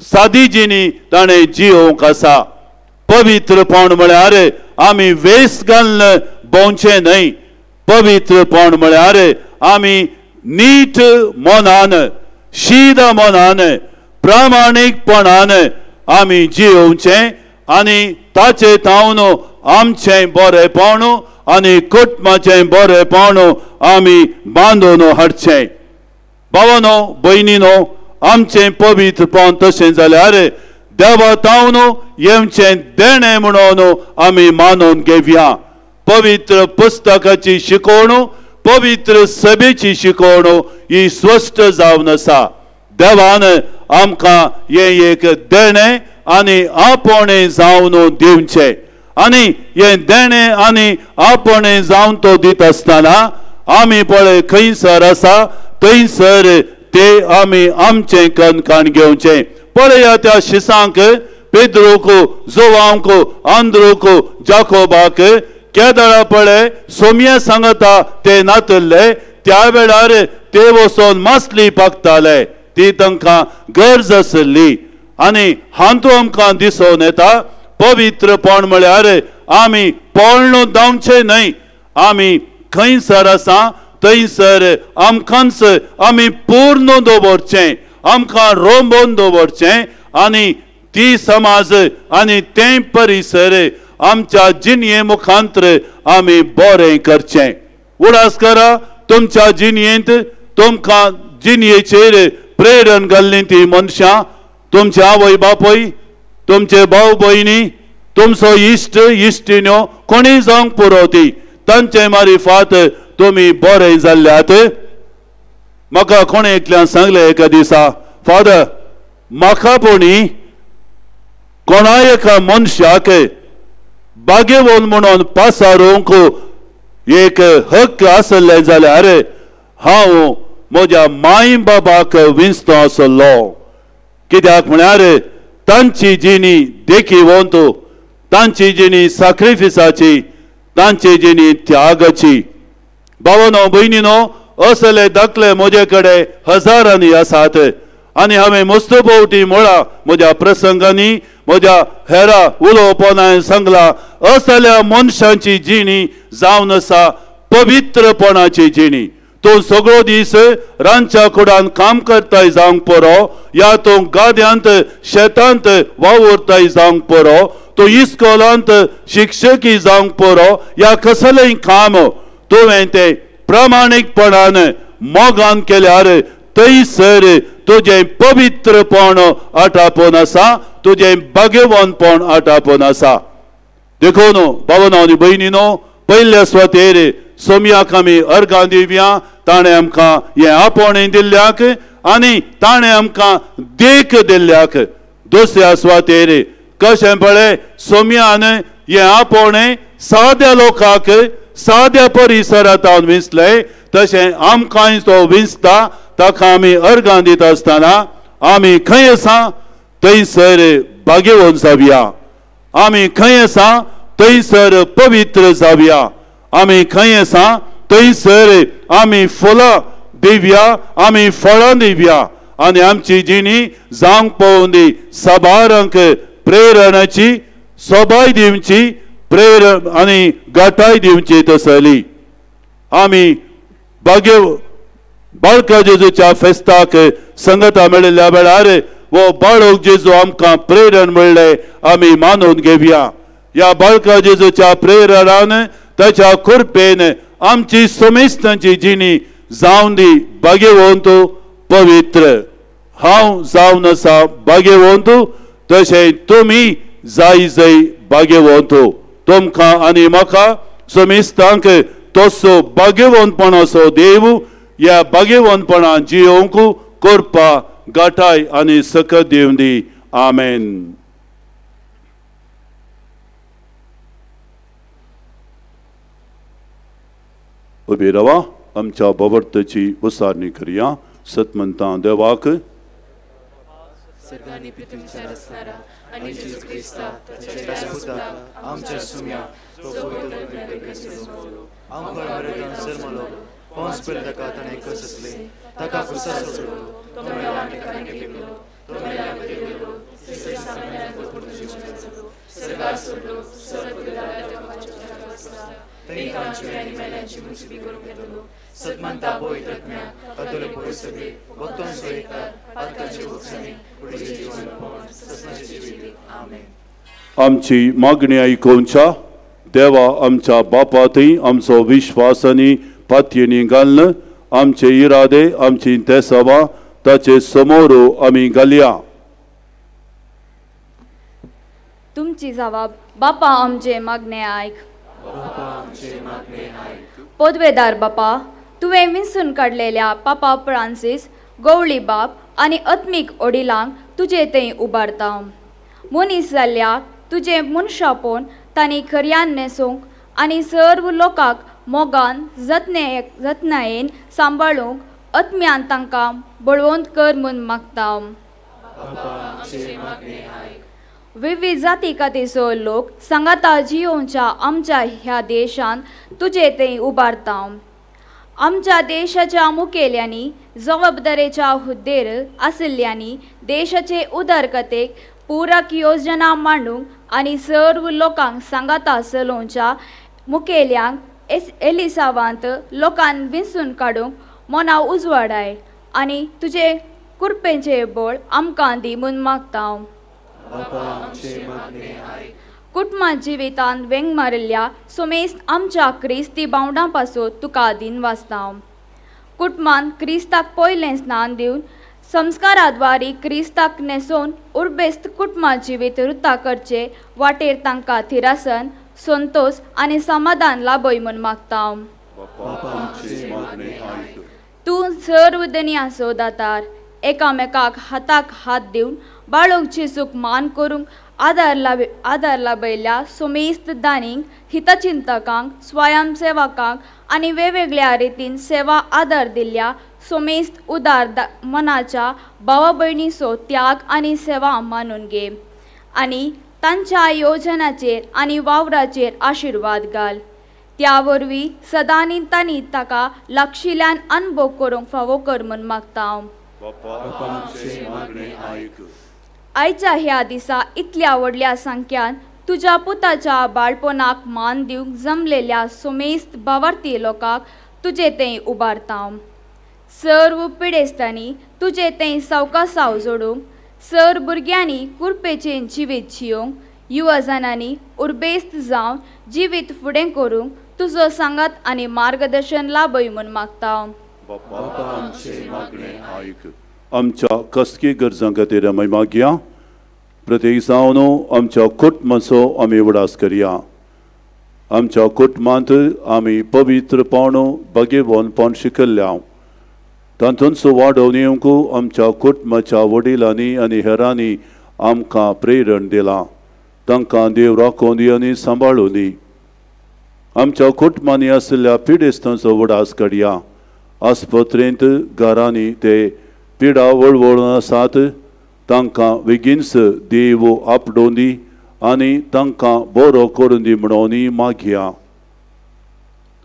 सादी जिणी ताणें जियोवंक आसा. पवित्रपण म्हळ्यार आमी वेस घालन भोंवचें न्हय. पवित्रपण म्हळ्यार आमी नीट मनान, शीद मनान, प्रामाणीकपणान आमी जियोवचें. आनी ताचे तावन आमचें बरेपण आनी कुटुंबाचें बरेपण आमी बांदून हाडचें. भावांनो भयणींनो, आमचें पवित्रपण तशें जाल्यार देवा तावन येवचें देणें म्हणून आमी मानून घेवया. पवित्र पुस्तकाची शिकवण, पवित्र सभेची शिकवण ही स्पश्ट जावन आसा. देवान आमकां हें एक देणें आनी आपणे जावन दिवचें. आनी हें देणें आनी आपणे जावन तो दित आसतना आमी पळय खंयसर आसा थंयसर ते आमी आमचें कणकाण घेवचें. पळया त्या शिसांक, पेद्रोक, जोवांक, आंद्रोक, जाकोबाक केदळा पळय सोम्या सांगता ते नातल्ले. त्या वेळार ते वचोन मासली पाकताले. ती तांकां गरज आसली. आनी हातूंत आमकां दिसून येता पवित्रपण म्हळ्यार आमी पळणो धांवचें न्हय. आमी खंयसर आसा थंयसर आमकांच आमी पूर्ण दवरचें, आमकां रोंबोवन दवरचें. आनी ती समाज आनी तें परिसर आमच्या जिणये मुखांतर आमी बरें करचें. उडास करा तुमच्या जिणयेंत तुमकां जिणयेचेर प्रेरण घाल्लीं ती मनशां, तुमचे आवय बापूय, तुमचे भाव भयणी, तुमचो इश्ट इश्टिण्यो कोणी जावंक पुरो ती तांचे मारिफात तुमी बरें जाल्ल्यात. म्हाका कोणे एकल्यान सांगलें एका दिसा, फादर म्हाका पुणी कोणाय एका मनशाक भाग्यवान म्हणून पासारूंक एक हक्क आसले जाल्यार हांव म्हज्या माय बाबाक विंचतो आसलो. कित्याक म्हळ्यार तांची जिणी देखीवंत, तांची जिणी सॅक्रिफिसाची, तांची जिणी त्यागाची. भावांनो भयणींनो, असले दाखले म्हजे कडेन हजारांनी आसात. आनी हांवें मस्त भोंवटी म्हळां म्हज्या प्रसंगांनी, म्हज्या हेरा उलोवपणान सांगला असल्या मनशांची जिणी जावन आसा पवित्रपणाची जिणी. तो सगळो दीस रांदच्या कुडान काम करताय जावंक परो या तो गाद्यांत शेतांत वावुरताय जावंक परो तो इस्कॉलांत शिक्षकी जावंक परो या कसलेय काम तुवें ते प्रामाणीकपणान मोगान केल्यार थंयसर तुजें पवित्रपण आटापून आसा तुजें भाग्यवानपण आटापून आसा. देखून भावनो आनी भयणीनो पयल्या सुवातेर सोमयाक आमी अर्गां दिवया. ताणें आमकां हें आपोवणें दिल्ल्याक आनी ताणें आमकां देख दिल्ल्याक. दुसऱ्या सुवातेर कशें पळय सोमयान हें आपोवणें साद्या लोकांक साद्या परिसरांत विंचलें तशें आमकांय तो विंचता. ताका आमी अर्गां दिता आसतना आमी खंय आसा थंयसर भाग्यवान जावया. आमी खंय आसा थंयसर पवित्र जावया. आमी खंय आसा थंयसर आमी फुलां दिवया आमी फळां दिवया आनी आमची जिणी जावंक पळोवनी साबारांक प्रेरणाची सोबाय दिवची प्रेरण आनी घटाय दिवची तसली. आमी बाळका जेजूच्या फेस्ताक संगता मेळिल्ल्या वेळार वो बाळक जेजू आमकां प्रेरण मेळ्ळें आमी मानून घेवया. या बाळका जेजूच्या प्रेरणान ताच्या कृपेन आमची समेस्तांची जिणी जावन दी भाग्यवंत पवित्र. हांव जावन आसा भाग्यवंत तशें तुमी जाय जय भाग्यवंत. तुमकां आनी म्हाका समेस्तांक तसो भाग्यवंतपणाचो देव या भाग्यवंतपणान जियोंक करपा घटाय आनी सकत दिवन दी. आमेन. उबी रावा. आमच्या भवर्तेची उसारणी करया. सतमंता देवाक सर्गांनी पृथ्वीचेर असणारा आणि जेजू ख्रिस्ता ताच्या पुताक आमच्या सुम्या तो सरमलो पोंस पयले ताका ताणें कसले ताका कुसार सोडलो तो मेळ्ळा आनी ताणें केलो तो मेळ्ळा आनी केलो तिसरे सामन्याक सर्गार सोडलो स्वर्ग थंय कांची आनी मेल्यांची मुसबी करूंक येतलो. सतमंता पवित्रात्म्या कातोले पवित्र भक्तांक सोयतात आत्ताचे भक्तांनी पुढचे जीवन ससनाचे जिवीत. आमेन. आमची मागणी आयकोवच्या देवा आमच्या बापाथंय आमचो विश्वास आनी पातयेनी घालन आमचे इरादे आमची ते सभा ताचे समोर आमी घालया. तुमची जबाब बापा आमचे मागणे आयक. पोदवेदार बापा तुवें विंचून काडलेल्या पापा फ्रांसीस गवळी बाप आनी आत्मीक ओडिलांक तुजे थंय उबारता. मनीस जाल्ल्या तुजे मनशापोवन तांणी खऱ्यान नेसूंक आनी सर्व लोकांक मोगान जतनायेन सांबाळूंक आत्म्यान तांकां बळवंत कर म्हूण मागता. विविध जाती खातीरचो लोक सांगाता जियोवच्या आमच्या ह्या देशान तुजे थंय उबारता. आमच्या देशाच्या मुखेल्यांनी जबाबदारेच्या हुद्देर आशिल्ल्यांनी देशाचे उदारकतेक पूरक योजना मांडूंक आनी सर्व लोकांक सांगाता चलोवच्या मुखेल्यांक एलिसावांत लोकांक विंचून काडूंक मना उजवाडाय आनी तुजे कृपेचें बळ आमकां दी म्हूण मागता. कुटुंबां जिवितान वेंग मारिल्ल्या सुमेस्त आमच्या क्रिस्ती बावंडा पासून तुका दिन वाचता. कुटुंबान क्रिस्ताक पयलें स्नान दिवन संस्काराद्वारी क्रिस्ताक नेसोवन उर्बेस्त कुटुंबां जिवीत वृत्ता करचे वाटेर तांकां थिरासन संतोष आनी समाधान लाभय म्हूण मागता. तूं सर्व दुनियाचो दातार एकामेकाक हाताक हात दिवन बाळक जेजूक मान करूंक आदार लाभयल्या सुमेस्त दानींक हितचिंतकांक स्वयंसेवकांक आनी वेगवेगळ्या रितीन सेवा आदार दिल्ल्या सुमेस्त उदार मनाच्या भावा भयणीचो त्याग आनी सेवा मानून घे आनी तांच्या योजनाचेर आनी वावराचेर आशिर्वाद घाल. त्या वरवीं सदांनी तांणी ताका लागशिल्ल्यान अनुभव करूंक फावो कर म्हूण मागता. आयच्या ह्या दिसा इतल्या व्हडल्या संख्यान तुज्या पुताच्या बाळपणाक मान दिवंक जमलेल्या सुमेस्त भावार्थी लोकांक तुजे तें उबारतां. सर्व पिडेस्तांनी तुजे तें सावका साव जोडूंक, सर भुरग्यांनी कुरपेचें जिवीत जियोंक, युवजनांनी उर्बेस्त जावन जिवीत फुडें करूंक तुजो सांगात आनी मार्गदर्शन लाभय म्हूण मागता. बापा आमचे मागणे आयक. आमच्या कसकी गरजां खातीर आमी मागया. प्रत्येक जावन आमच्या कुटुंबाचो आमी उडास करया. आमच्या कुटुंबांत आमी पवित्रपण भगेवनपण शिकल्ल्या. तातूंचो वाडोवन येवंक आमच्या कुटुंबाच्या वडिलांनी आनी हेरांनी आमकां प्रेरण दिलां. तांकां देव राखून दी आनी सांबाळून दी. आमच्या कुटुंबांनी आशिल्ल्या पिडेस्तांचो उडास करया. आस्पत्रेंत घरांनी ते पिडा वळवळून आसात तांकां बेगीनच देव आपडोवन दी आनी तांकां बरो करून दी म्हणून मागया.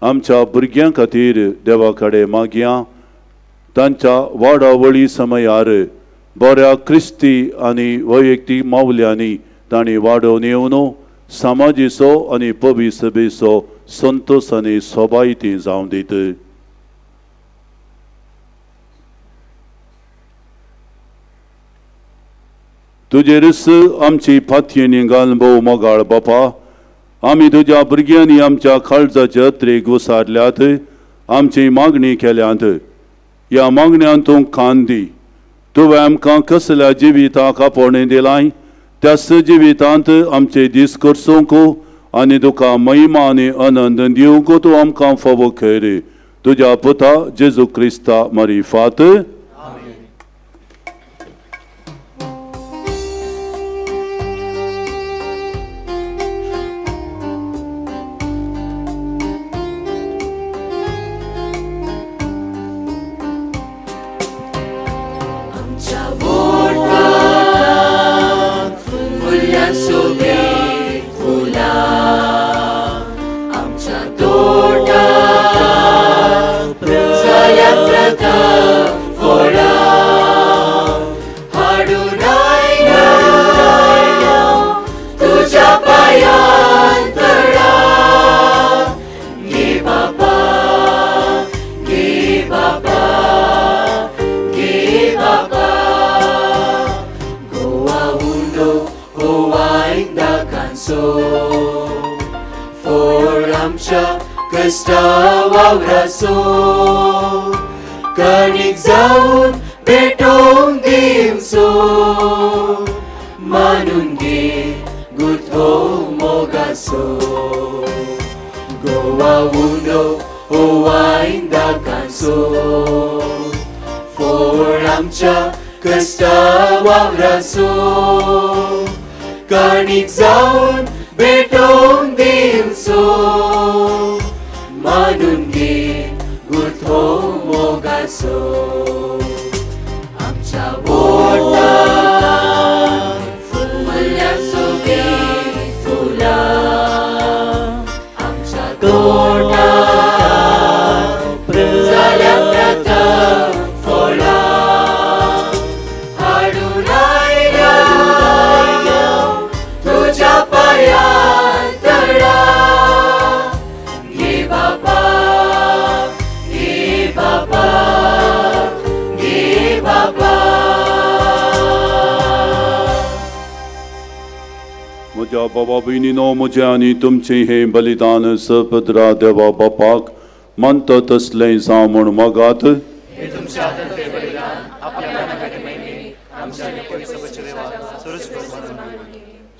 आमच्या भुरग्यां खातीर देवा कडेन मागया. तांच्या वाडावळी समयार बऱ्या क्रिस्ती आनी वैयक्तीक मावल्यांनी तांणी वाडोवन येवन समाजीचो आनी पवित्र सभेचो संतोश आनी सोबायती जावं दीत. तुजेरच आमची फातयेनी घाल भोव मोगाळ बापा. आमी तुज्या भुरग्यांनी आमच्या काळजाच्या यात्रेक वसारल्यात. आमची मागणी केल्यात. ह्या मागण्यांत तूं कान दी. तुवें आमकां कसल्या जिविताक आपणें दिलां त्याच जिवितांत आमचे दीस करसूंक आनी तुका महिमा आनी आनंद दिवंक तूं आमकां फावो कर. तुज्या पुता जेजू क्रिस्ता मारिफात. कणिक जाऊन पेटोवन दिवचो मानून घे गुथो मोगाचो. गोवा उंडो ओवाइन दाकांचो फोड आमच्या कष्टा वावराचो. कणिक जाऊन पेटोवन दिवचो मानून घे गुथो मोगाचो. आमच्या बोटां फुल्याचो बीट फुला. आमच्या तोटां जाल्या प्रथम फळां. हाडून आयल्या तुज्या पांयां तळा. घे बाबा म्हज्या बाबा भयणीनो म्हजें आनी तुमचें हें बलिदान सपद्रा देवा बापाक मानता तसलें जावं म्हूण मागात.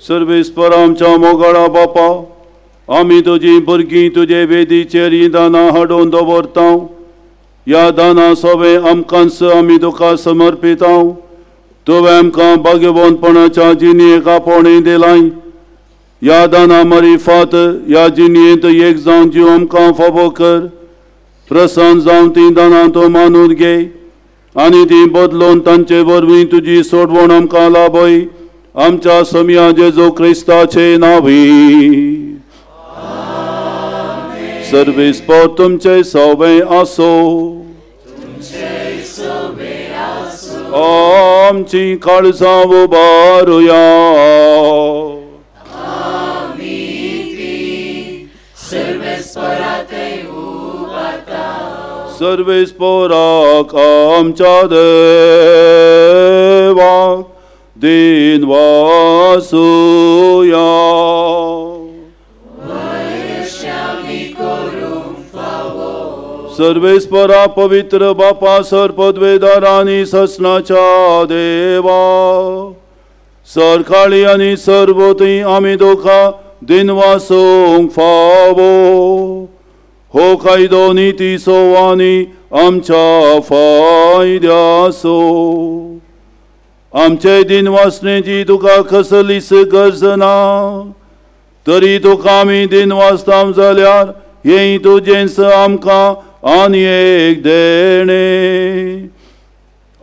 सर्वेस्पर आमच्या मोगाळा बापा आमी तुजी भुरगीं तुजे वेदीचेर हीं दानां हाडून दवरता. ह्या दानां सगळें आमकांच आमी तुका समर्पिता. तुवें आमकां भाग्यवानपणाच्या जिणेक आपणें दिलां. ह्या दाना मारिफात ह्या जिणेंत एक जावन जीव आमकां फावो कर. प्रसन्न जावन तीं दानां तूं मानून घे आनी तीं बदलून तांचे वरवीं तुजी सोडवण आमकां लाभय. आमच्या समया जेजू क्रिस्ताचे नांवी. सर्वेस्पर तुमचे सगळें आसो. आमची काळजां उबारुया. सर्वेस्परांत उबारता. सर्वेस्पराक आमच्या देवाक दिन वासुया. सर्वेस्परा पवित्र बापा सरपदवेदार आणि ससनाच्या देवा सरकाळी आणि सरभोवती आमी दोखा दिन वासूंक फावो. हो कायदो निती सोवानी आमच्या फायद्यासो. आमचे दिन वासनेची तुका कसलीच गरज ना, तरी तुका आमी दिन वाचता जाल्यार हे तुजेंच आमकां आनी एक देणे.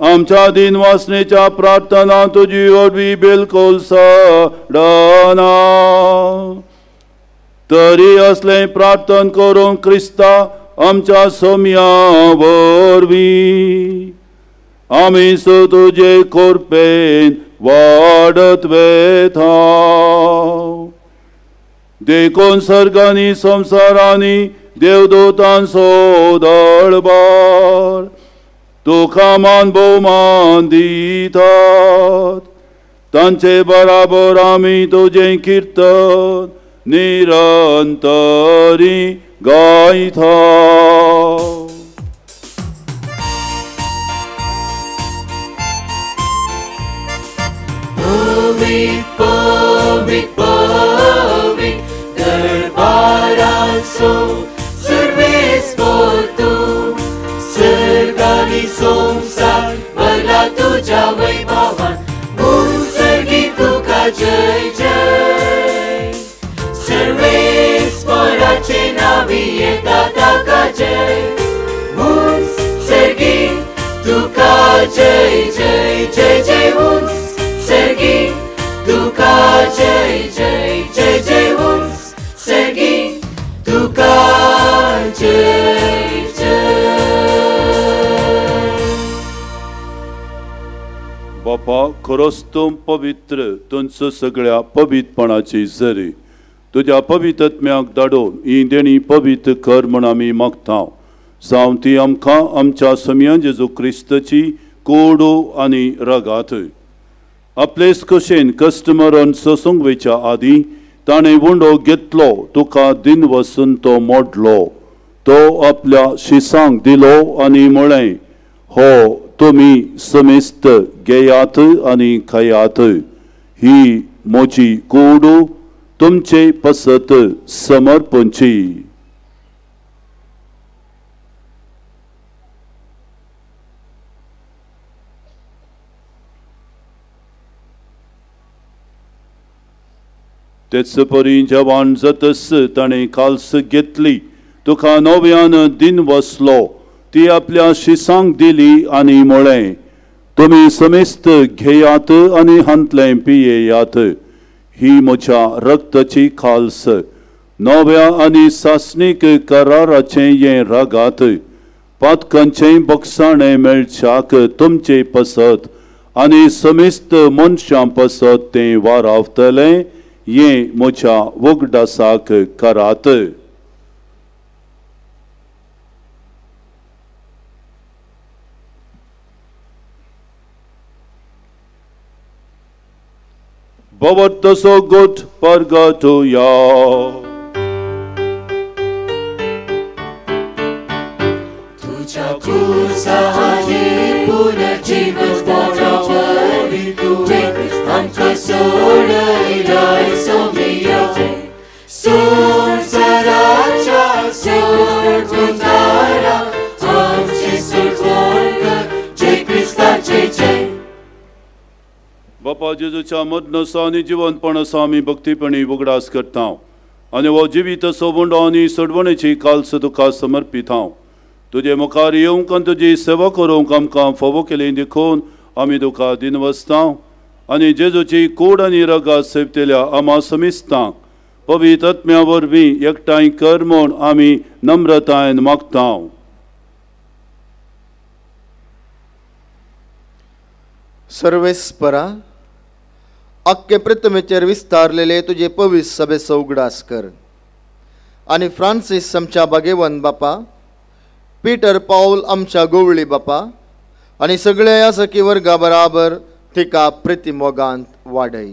आमच्या दिन वासनेच्या प्रार्थना तुजी वडवी बिलकुल सडना, तरी असले प्रार्थना करून क्रिस्ता आमच्या सोम्या वरवीं आमी तुजे कोरपेन वाडत वेता. देखून सर्गांनी संवसारांनी देवदूतांचो दळबार तुका मान भोवमान दितात. तांचे बराबर आमी तुजें किर्तन निरंतरी गायता. दरबारांचो सर्वेस्पर तूं, सर्गांनी संवसार भरला तुज्या वैभवान. सर्गी तुका जय जय. सर्वेस्पराचे नावी येता ताका जय. सर्गी तुका जय जय जय जय. सर्गी तुका जय जय जय जय. सर्गी तुका जय जय. बापा खरोच तूं पवित्र, तुमचो सगळ्या पवित्रपणाची झरी तुज्या पवित्रत्म्याक धाडून ही देणी पवित्र कर म्हूण आमी मागता. जावं ती आमकां आमच्या समिया जेजू क्रिस्ताची कोडो आनी रगात. आपलेच कशेन कश्ट मरण सोसूंक वयच्या आदीं ताणें वुंडो घेतलो, तुका दिन वसून तो मोडलो, तो आपल्या शिसांक दिलो आनी म्हळें, हो तुमी समेस्त घेयात आनी खायात. ही म्हजी कोडू तुमचे पसत समर्पणची. तेच परी जवान जातस ताणें काल्स घेतली, तुका नव्यान दिन वसलो, ती आपल्या शिसांक दिली आनी म्हळें, तुमी समेस्त घेयात आनी हांतलें पियेयात. ही म्हज्या रक्ताची खाल्स, नव्या आनी सासणीक कराराचें हें रगात. पातकांचें बक्षाणें मेळच्याक तुमचे पसत आनी समेस्त मनशां पसत तें वारावतलें, हें म्हज्या वगडासाक करात. Bavartaso gut pargatuya. Tuja kursahani punajivan poravadi tuve amka sodaidai somiyate. Sunsaracha surgundara amchi surgonga jai Krista jai jai. बापा जेजूच्या मदनसा आनी जिवंतपणासा आमी भक्तीपणी उगडास करता आनी हो जिवीत सोबुंडो आनी सडवणेची काल्स तुका समर्पित हांव. तुजे मुखार येवंक आनी तुजी सेवा करूंक आमकां फावो केली देखून आमी तुका दिनवसता आनी जेजूची कूड आनी रगात सेवतेल्या आमा समिस्तांक पवित्र आत्म्या वरवीं एकठांय कर म्हूण आमी नम्रतायेन मागता. सर्वेस्परा अख्खे पृथ्वीचेर विस्तारलेले तुजे पवित्र सभेचो उगडास कर आनी फ्रांसीस आमच्या बागेवन बापा पीटर पाऊल आमच्या गोवळी बापा आणि सगळ्या या सखी वर्गा बराबर तिका प्रतिमोगांत वाडय.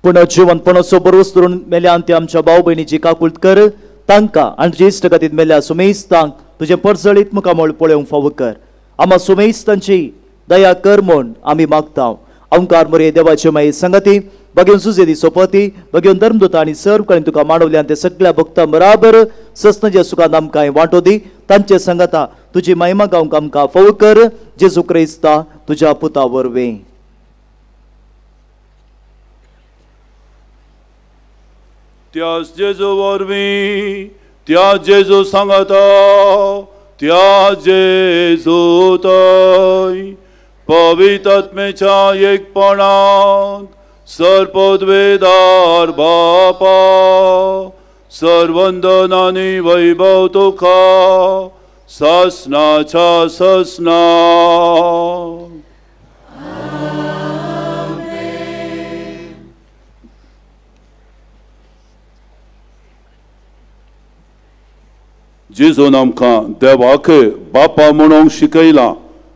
पूण जिवंतपणाचो बरोस धरून मेल्यान ते आमच्या भाव भयणीची काकुळट कर. तांकां आनी तुजे इश्ट गतींत मेल्ल्या सुमेस्तांक तुजे परजळीत मुखामोळ पळोवंक फावो कर. आम्हा सुमेस्तांची दया कर म्हूण आमी मागता. ओंकार मोरये देवाचे माये संगती भगेवन सुजेदी सोपती भगेवन धर्मदूत आनी सर्व कडेन तुका मांडवल्यान ते सगळ्या भक्तां बराबर सस्तनाच्या सुखांत आमकां वांटो दी. तांचे संगता तुजी महिमा गावंक आमकां फावो कर. जेजू क्रिस्ता तुज्या पुता वरवीं. त्याच जेजू वरवीं त्या जेजू सांगता त्या जेजू थंय पवित्र आत्मेच्या एकपणांत सरपदवेदार बापा सर्वंदनानी वैभव तुका ससनाच्या ससना. जेजून आमकां देवाक बापा म्हणूंक शिकयलां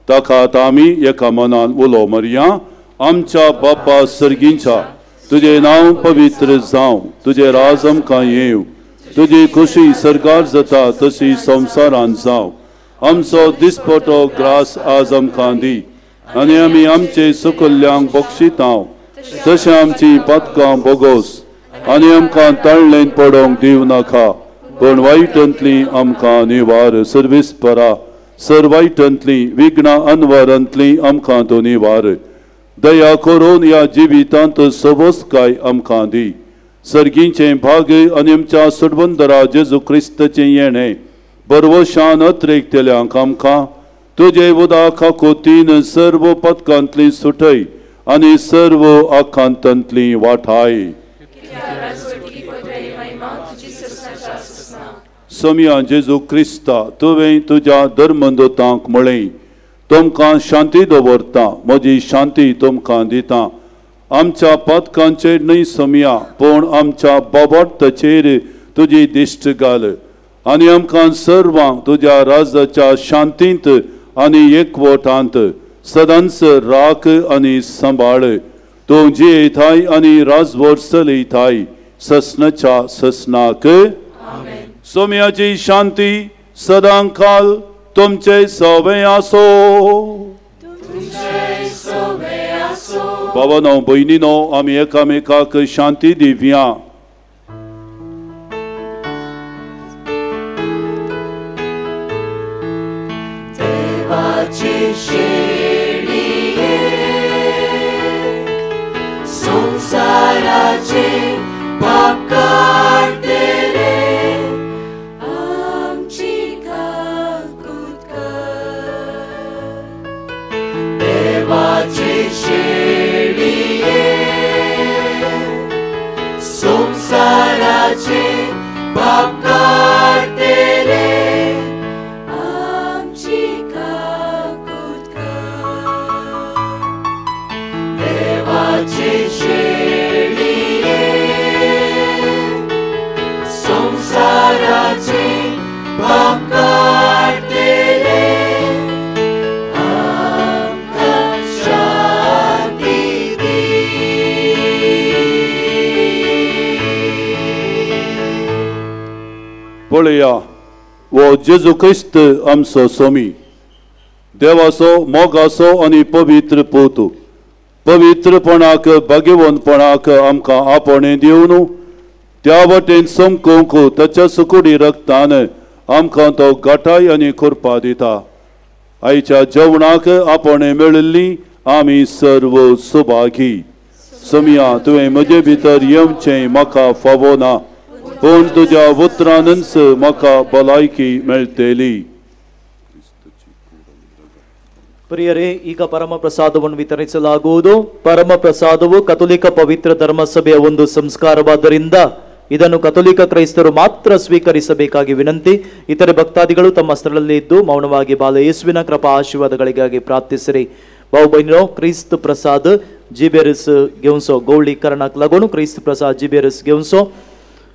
ताका आतां आमी एका मनान उलो मारया. आमच्या बापा सर्गींच्या तुझे नांव पवित्र जावं. तुझे राज आमकां येवं. तुजी खुशी सरकार जाता तशी संवसारांत जावं. आमचो दिसपटो ग्रास आज आमकां दी आनी आमी आमचे सुकल्यांक बक्षितांव तशें आमची पदकां बोगोस आनी आमकां तळ्ळेन पडोवंक दिवं नाका पण वायटांतली आमकां निवार. सर्विस्परा सर्वायटांतली विघ्नां अनवरांतली आमकां तो निवार. दया करून ह्या जिवितांत सबोसकाय आमकां दी. सर्गींचे भाग आनी आमच्या सुडवंदरा जेजू क्रिस्ताचें येणें बरवशान अत्रेकतेल्यांक आमकां तुजे उदाका कोतीन सर्व पदकांतली सुटय आनी सर्व आखांतांतली वाठाय. समया जेजू क्रिस्ता तुवें तुज्या धर्मदूतांक म्हळें तुमकां शांती दवरता म्हजी शांती तुमकां दिता. आमच्या पदकांचेर न्हय समया पूण आमच्या बोबोटाचेर तुजी दिश्ट घाल आनी आमकां सर्वांक तुज्या राजाच्या शांतींत आनी एकवटांत सदांच राख आनी सांबाळ. तूं जियेताय आनी राजवट चलयताय ससनाच्या ससनाक. सोम्याची शांती सदां काल तुमचे सवे आसो. भावांनो भयणीनो आमी एकामेकाक शांती दिवया. देवाची शेळिये संसाराचे पाकार तेरे देवाची शेळिये संसाराचे पाकार तेरे आमची काकूत कर. देवाची शेळिये संसाराचे पाकार तेरे पळया वो जेजू क्रिस्त आमचो सोमी देवाचो मोगाचो आनी पवित्र पूत पवित्रपणाक भाग्यवंतपणाक आमकां आपणे दिवन त्या वटेन समकूंक ताच्या सुकुडी रक्तान आमकां तो घटाय आनी खुरपा दिता. आयच्या जेवणाक आपणे मेळिल्ली आमी सर्व सुभागी. समया तुवें म्हजे भितर येवचें म्हाका फावो ना पूण तुज्या उतरानच म्हाका भलायकी मेळटली. ಪ್ರಿಯರೇ, ಈಗ ಪರಮಪ್ರಸಾದವನ್ನು ವಿತರಿಸಲಾಗುವುದು. ಪರಮಪ್ರಸಾದವು ಕಥೋಲಿಕ ಪವಿತ್ರ ಧರ್ಮಸಭೆಯ ಒಂದು ಸಂಸ್ಕಾರವಾದ್ದರಿಂದ ಇದನ್ನು ಕಥೋಲಿಕ ಕ್ರೈಸ್ತರು ಮಾತ್ರ ಸ್ವೀಕರಿಸಬೇಕಾಗಿ ವಿನಂತಿ. ಇತರೆ ಭಕ್ತಾದಿಗಳು ತಮ್ಮ ಸ್ಥಳದಲ್ಲಿ ಇದ್ದು ಮೌನವಾಗಿ ಬಾಲ ಯೇಸುವಿನ ಕೃಪಾ ಆಶೀರ್ವಾದಗಳಿಗಾಗಿ ಪ್ರಾರ್ಥಿಸಿರಿ. भाऊ बहिणीनो, क्रिस्त प्रसाद जिबेरस घेवचो गवळी करणाक लागून क्रिस्त प्रसाद जिबेरस घेवचो.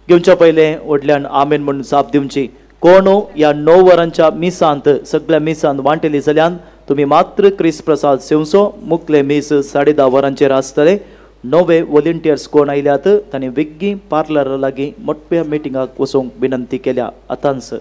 घेवच्या पयले व्हडल्यान आमेन म्हणून साप दिवची. कोणू या 9 वरांच्या मिसांत सगळ्या मिसांत वांटेली जाल्यान तुम्ही मात्र क्रिस्त प्रसाद सेवसो. मुखले मीस 10:30 वरांचेर आसतले. नवे वॉलंटियर्स कोण आयल्यात तांणी वेग्गी पार्लरा लागीं मोठ्या मिटिंगाक वचूंक विनंती केल्या. आतांच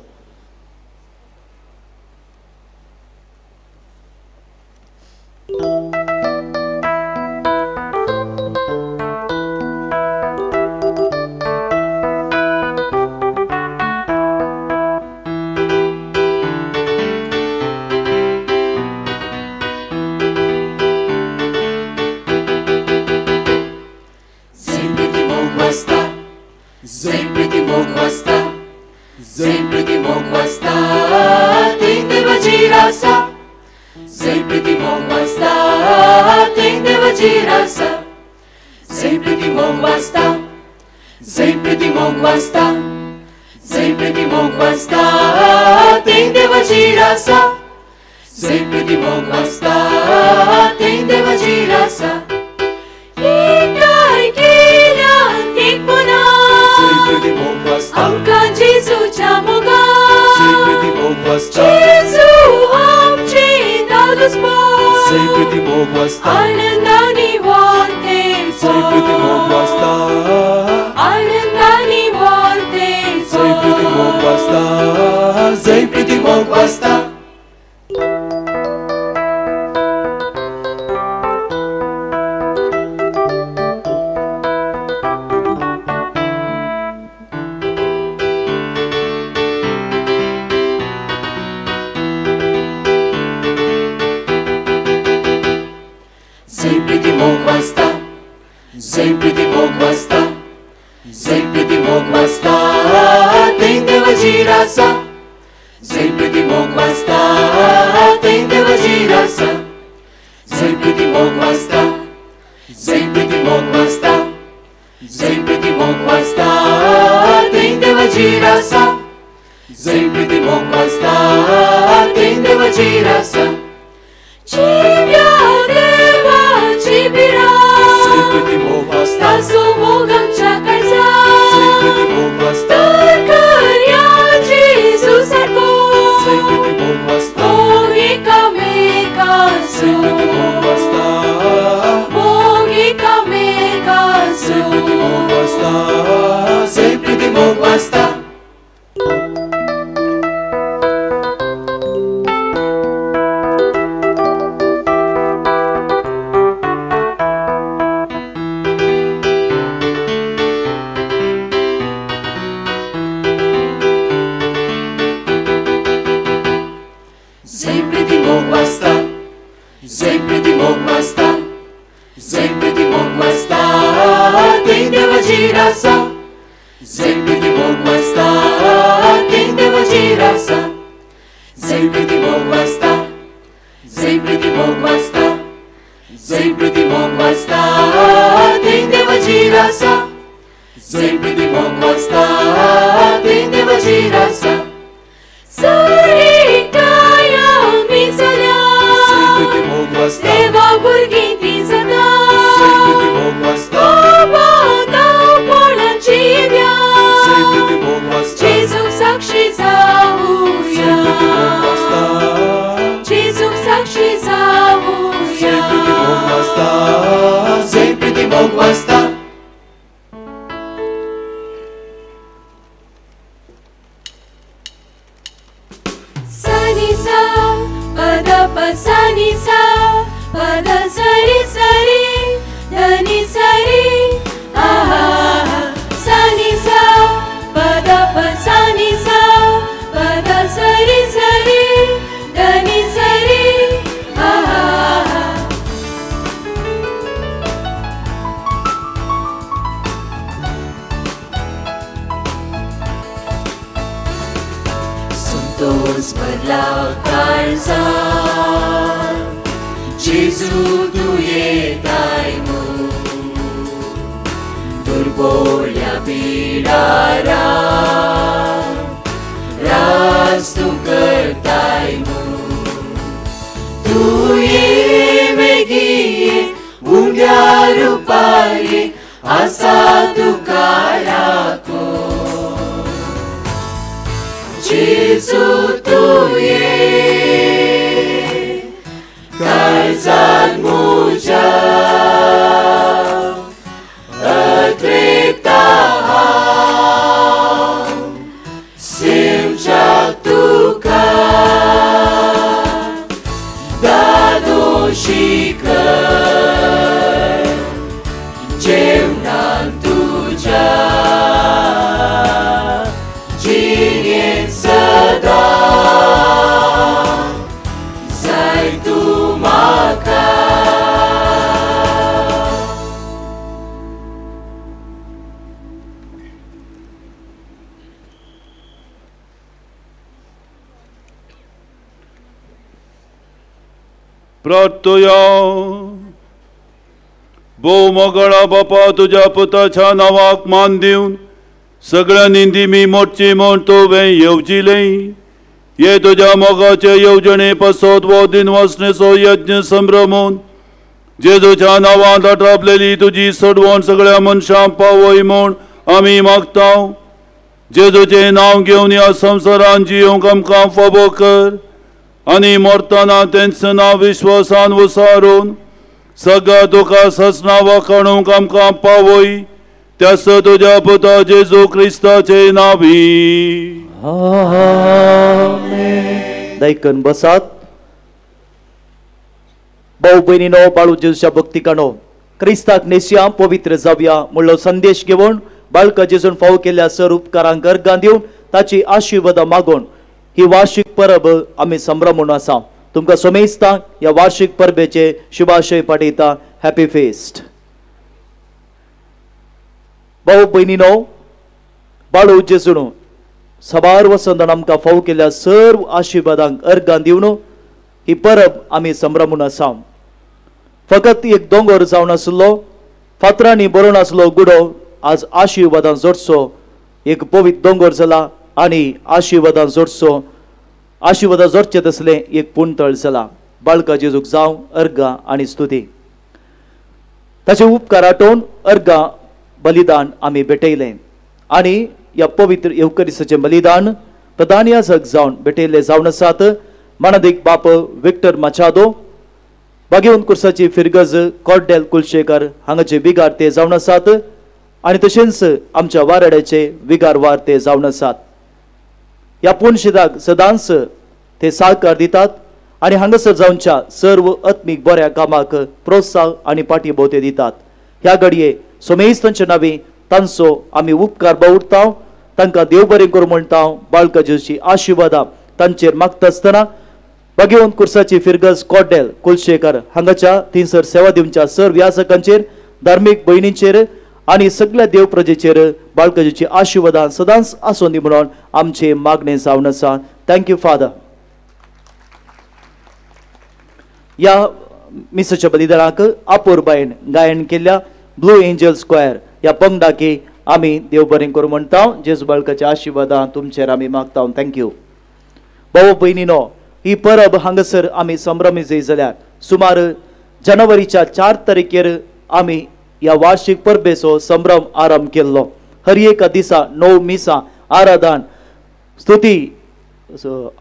जेजू तू ये काळजात म्हज्या अत्रेता सेमच्या तुका दादोशी कर जेवणान तुझ्या जिणेंत सदा जाय तूं म्हाका. प्रार्थया. भोव मोगळा बापा, तुझ्या पुताच्या नावाक मान दिवन सगळ्या निंदी मी मोडची म्हण तुवें येवजिलें. हे तुझ्या मोगाचे येवजणे पासत वो दिन वचणेचो यज्ञ संभ्रमून जेजूच्या नांवांत आटापलेली तुजी सडवण सगळ्या मनशांक पावय म्हूण आमी मागतां. जेजूचें नांव घेवन ह्या संवसारांत जियोंक आमकां फावो कर आनी मरतना तेंचें नांव विश्वासान उसारून सगळ्या दुखा ससना वाखाणूंक आमकां पावय. त्यास तुझ्या पुता जेजू क्रिस्ताचे नावी. दायकन बसात. भाऊ बहिणीनो, बाळू जेजूच्या भक्तिकानो, क्रिस्ताक नेसया, पवित्र जावया म्हणलो संदेश घेवन बाळका जेजून फावो केल्ल्या सर उपकारांक अर्गां दिवन ताची आशिर्वादां मागून ही वार्षिक परब आमी संभ्रमून आसा. तुमकां सोमेस्तां ह्या वार्षिक परबेचे शुभाशय पाठयता. Happy fest. भाऊ बहिणीनो, बाळू जेजून सबार वसंतान आमकां फावो केल्ल्या सर्व आशिर्वादांक अर्गां दिवन ही परब आमी संभ्रमून आसा. फकत एक दोंगर जावन आसलो, फातरांनी बरोवन आसलो गुडो आज आशिर्वादां जोडचो एक पवित्र दोंगर जाला आनी आशिर्वादां जोडचे तसलें एक पुंतळ जाला. बाळका जेजूक जावं अर्गां आनी स्तुती. ताचे उपकार आठोवन अर्गां बलिदान आमी भेटयलें आनी ह्या पवित्र येवकरिस्ताचें बलिदान प्रधान याजक जावन भेटयल्लें जावन आसात. मानादीक बाप विक्टर माचादो, बागेवन कुर्साची फिरगज कॉर्डेल कुलशेकर हांगाचे विगार ते जावन आसात आनी तशेंच आमच्या वाराड्याचे विगार वार ते जावन आसात. ह्या पुणशिदाक सदांच ते सहकार दितात आनी हांगासर जावनच्या सर्व आत्मीक बऱ्या कामाक प्रोत्साह आनी पाठीभोवते दितात. ह्या घडये सोमेस्तांच्या नांवी तांचो आमी उपकार बावुरता. तांकां देव बरें करूं म्हणटा. बाळका जेजूची आशिर्वादां तांचेर मागता आसतना बागेवन कुर्साची फिरगज कॉर्डेल कुलशेकर हांगाच्या थिंसर सेवा दिवच्या सर्व याजकांचेर, धार्मीक भयणींचेर आनी सगळ्या देव प्रजेचेर बाळका जेजूची आशिर्वादां सदांच आसूं दी म्हणून आमचे मागणें जावन आसा. Thank you father. या मिसाच्या बलिदानाक आपोरबायन गायन केल्ल्या ब्लू एंजल स्क्वेअर ह्या पंगडाकी आमी देव बरें करूं म्हणटा. जेजू बाळकाच्या आशिर्वादां तुमचेर आमी मागता. थँक्यू. भाऊ भयणीनो, ही परब हांगासर आमी संभ्रमी जय जाल्यार सुमार जानेवारीच्या 4 तारखेर आमी ह्या वार्षिक परबेचो संभ्रम आरंभ केल्लो. हर एका दिसा 9 मिसां आराधन स्तुती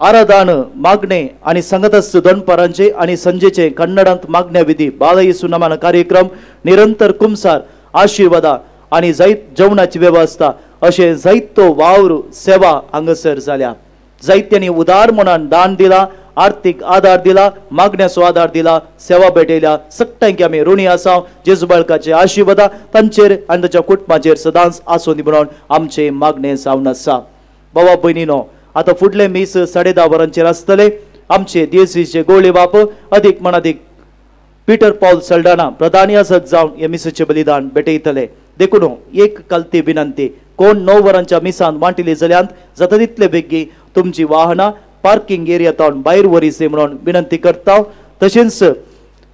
आराधन मागणे आनी संगतस्थ दनपारांचे आनी संजेचे कन्नडांत मागण्या विधी बाल येसू नामान कार्यक्रम निरंतर कुमसार आशिर्वादा आनी जायत जेवणाची वेवस्था अशें जायतो वावर सेवा हांगासर जाल्या. जायत्यांनी उदार मनान दान दिला, आर्थिक आधार दिला, मागण्याचो आधार दिला, सेवा भेटयल्या. सगळ्यांक आमी ऋणी आसा. जेजू बाळकाचे आशिर्वादा तांचेर आनी ताच्या कुटुंबाचेर सदांच आसूं दी म्हणून आमचे मागणें जावन आसा. बाबा भयणीनो, आता फुडले मीस 10:30 वरांचेर आसतले. आमचे देसीचे गोळे बाप अदीक मनादीक पीटर पॉल सल्डाना प्रधान याजक जावन हे मिसाचे बलिदान भेटयतले. देखून एक कलती विनंती, कोण 9 वरांच्या मिसांत वांटिली जाल्यार जाता तितले बेगी तुमची वाहनां पार्किंग एरियांतून भायर व्हरीचे म्हणून विनंती करता. तशेंच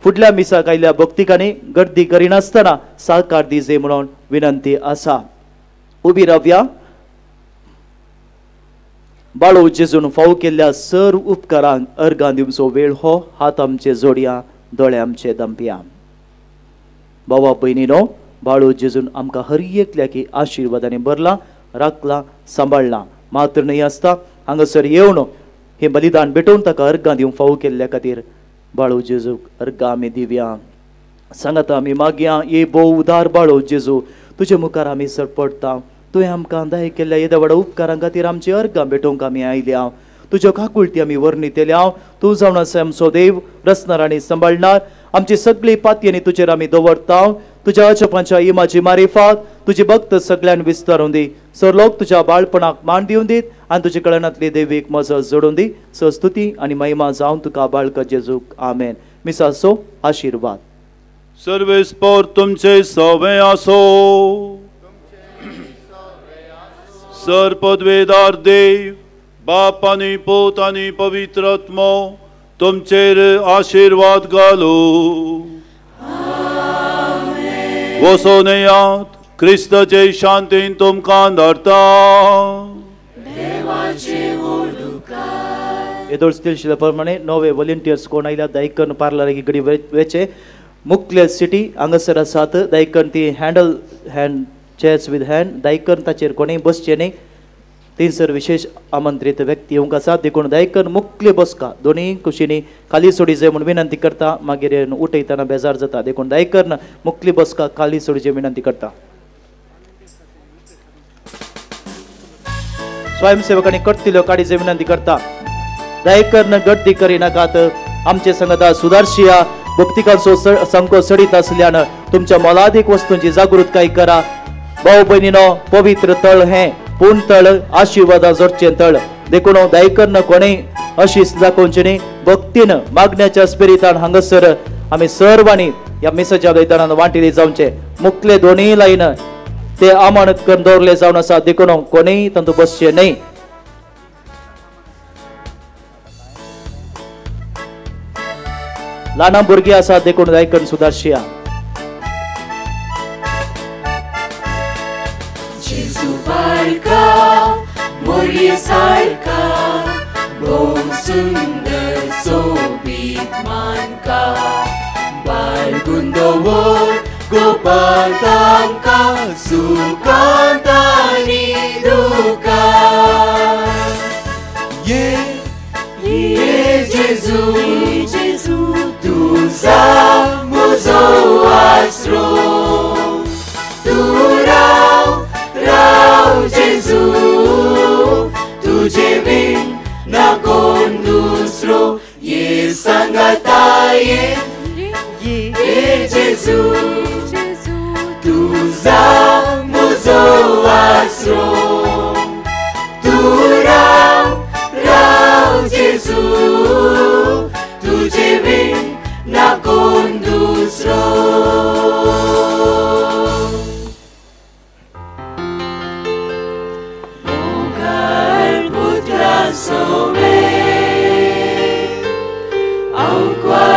फुडल्या मिसाक आयिल्ल्या भक्तिकांनी गर्दी करिनासतना सहकार दिजे म्हणून विनंती आसा. उबी रावया. बाळू जेजून फावो केल्ल्या सर्व उपकारांक अर्गां दिवचो वेळ हो. हात आमचे जोडया, दोळे आमचे दंपया. बाबा भयणीनो, बाळू जेजून आमकां हर एकल्या की आशिर्वादांनी भरला, राखला, सांबाळला. मात्र न्ही आसता हांगासर येवन हे बलिदान भेटोवन ताका अर्गां दिवंक फावो केल्ल्या खातीर बाळू जेजूक अर्गां आमी दिवया. सांगात आमी मागया, ये भोव उदार बाळो जेजू, तुजे मुखार आमी सरपडटा. तुवें आमकां दाय केल्ल्या येद्या व्हडा उपकारां खातीर आमची अर्गां भेटोवंक आमी आयल्या. तुज्या काकुळटी आमी वर्णितल्या. तूं जावन आसा आमचो देव, रचणार आनी सांबाळणार. आमची सगळी पातयेनी तुजेर आमी दवरता. तुज्या अजपांच्या इमाची मारिफात तुजी भक्त सगळ्यान विस्तारून दी. सरलोक तुज्या बाळपणाक मान दिवन दीत आनी तुजे कळनातली देवीक मजत जोडून दी. स्तुती आनी महिमा जावन तुका बाळका जेजूक. आमेन. मिसासो आशिर्वाद. सर्वेस्पर तुमचे सवे आसो. सर पदवेदार देव, बाप आनी पोत आनी पवित्र आत्मो तुमचेर आशीर्वाद घालो. वसोन येयात, क्रिस्ताचे शांतीन तुमकां धाडटा. येदोळसतील शिल्ल्याप्रमाणे नवे व्हॉलंटियर्स कोण आयल्या दायकन पार्लर घडी वेचे मुख्य सिटी हांगासर आसात. दायकन ती हँड चेअर्स विथ हँड दायकन ताचेर कोणेय बसचे न्ही. थंयसर विशेष आमंत्रीत व्यक्ती येवंक आसात. देखून दायकन मुख्य बसका दोनी कुशींनी खाली सोडी जाय म्हणून विनंती करता. मागीर उठयतना बेजार जाता. देखून दायकन मुख्य बसका खाली सोडीची विनंती करता. स्वयंसेवकांनी कट्टिल्यो काडीचे विनंती करता. दायकन गर्दी करिनाकात. आमचे संगता सुदारशिया भक्तिकांचो संको सडीत आसल्यान तुमच्या मोलादीक वस्तूंची जागृताय करा. भाऊ भयणीनो, पवित्र तळ हे पूर्ण तळ आशीर्वादा जोडचे तळ. देखून दायकन कोणेय अशीच दाखोवची न्ही. भक्तीन मागण्याच्या स्पिरितान हांगासर आमी सर्वांनी ह्या मिसाच्या मैदानान वांटिले जावचे. मुखले दोनूय लायन ते आमण करून दवरले जावन आसा. देखून कोणेय तातूंत बसचे न्ही. ल्हान भुरगीं आसात. देखून दायकन सुदारशिया. बाळका मोरये सारका भोव सुंदर सोबीत मानका बाळगून दवर गोपाल तांकां सुखांत आनी दुखांत. ये जेजू तुझा म्हजो आसरो. तूं राव जेजू तुझे बिन ना कोण दुसरो. ये सांगता ये जेजू तुझा म्हजो आसरो. तूं राव जेजू तुझे बिन ना कोण दुसरो. Sobe, aunque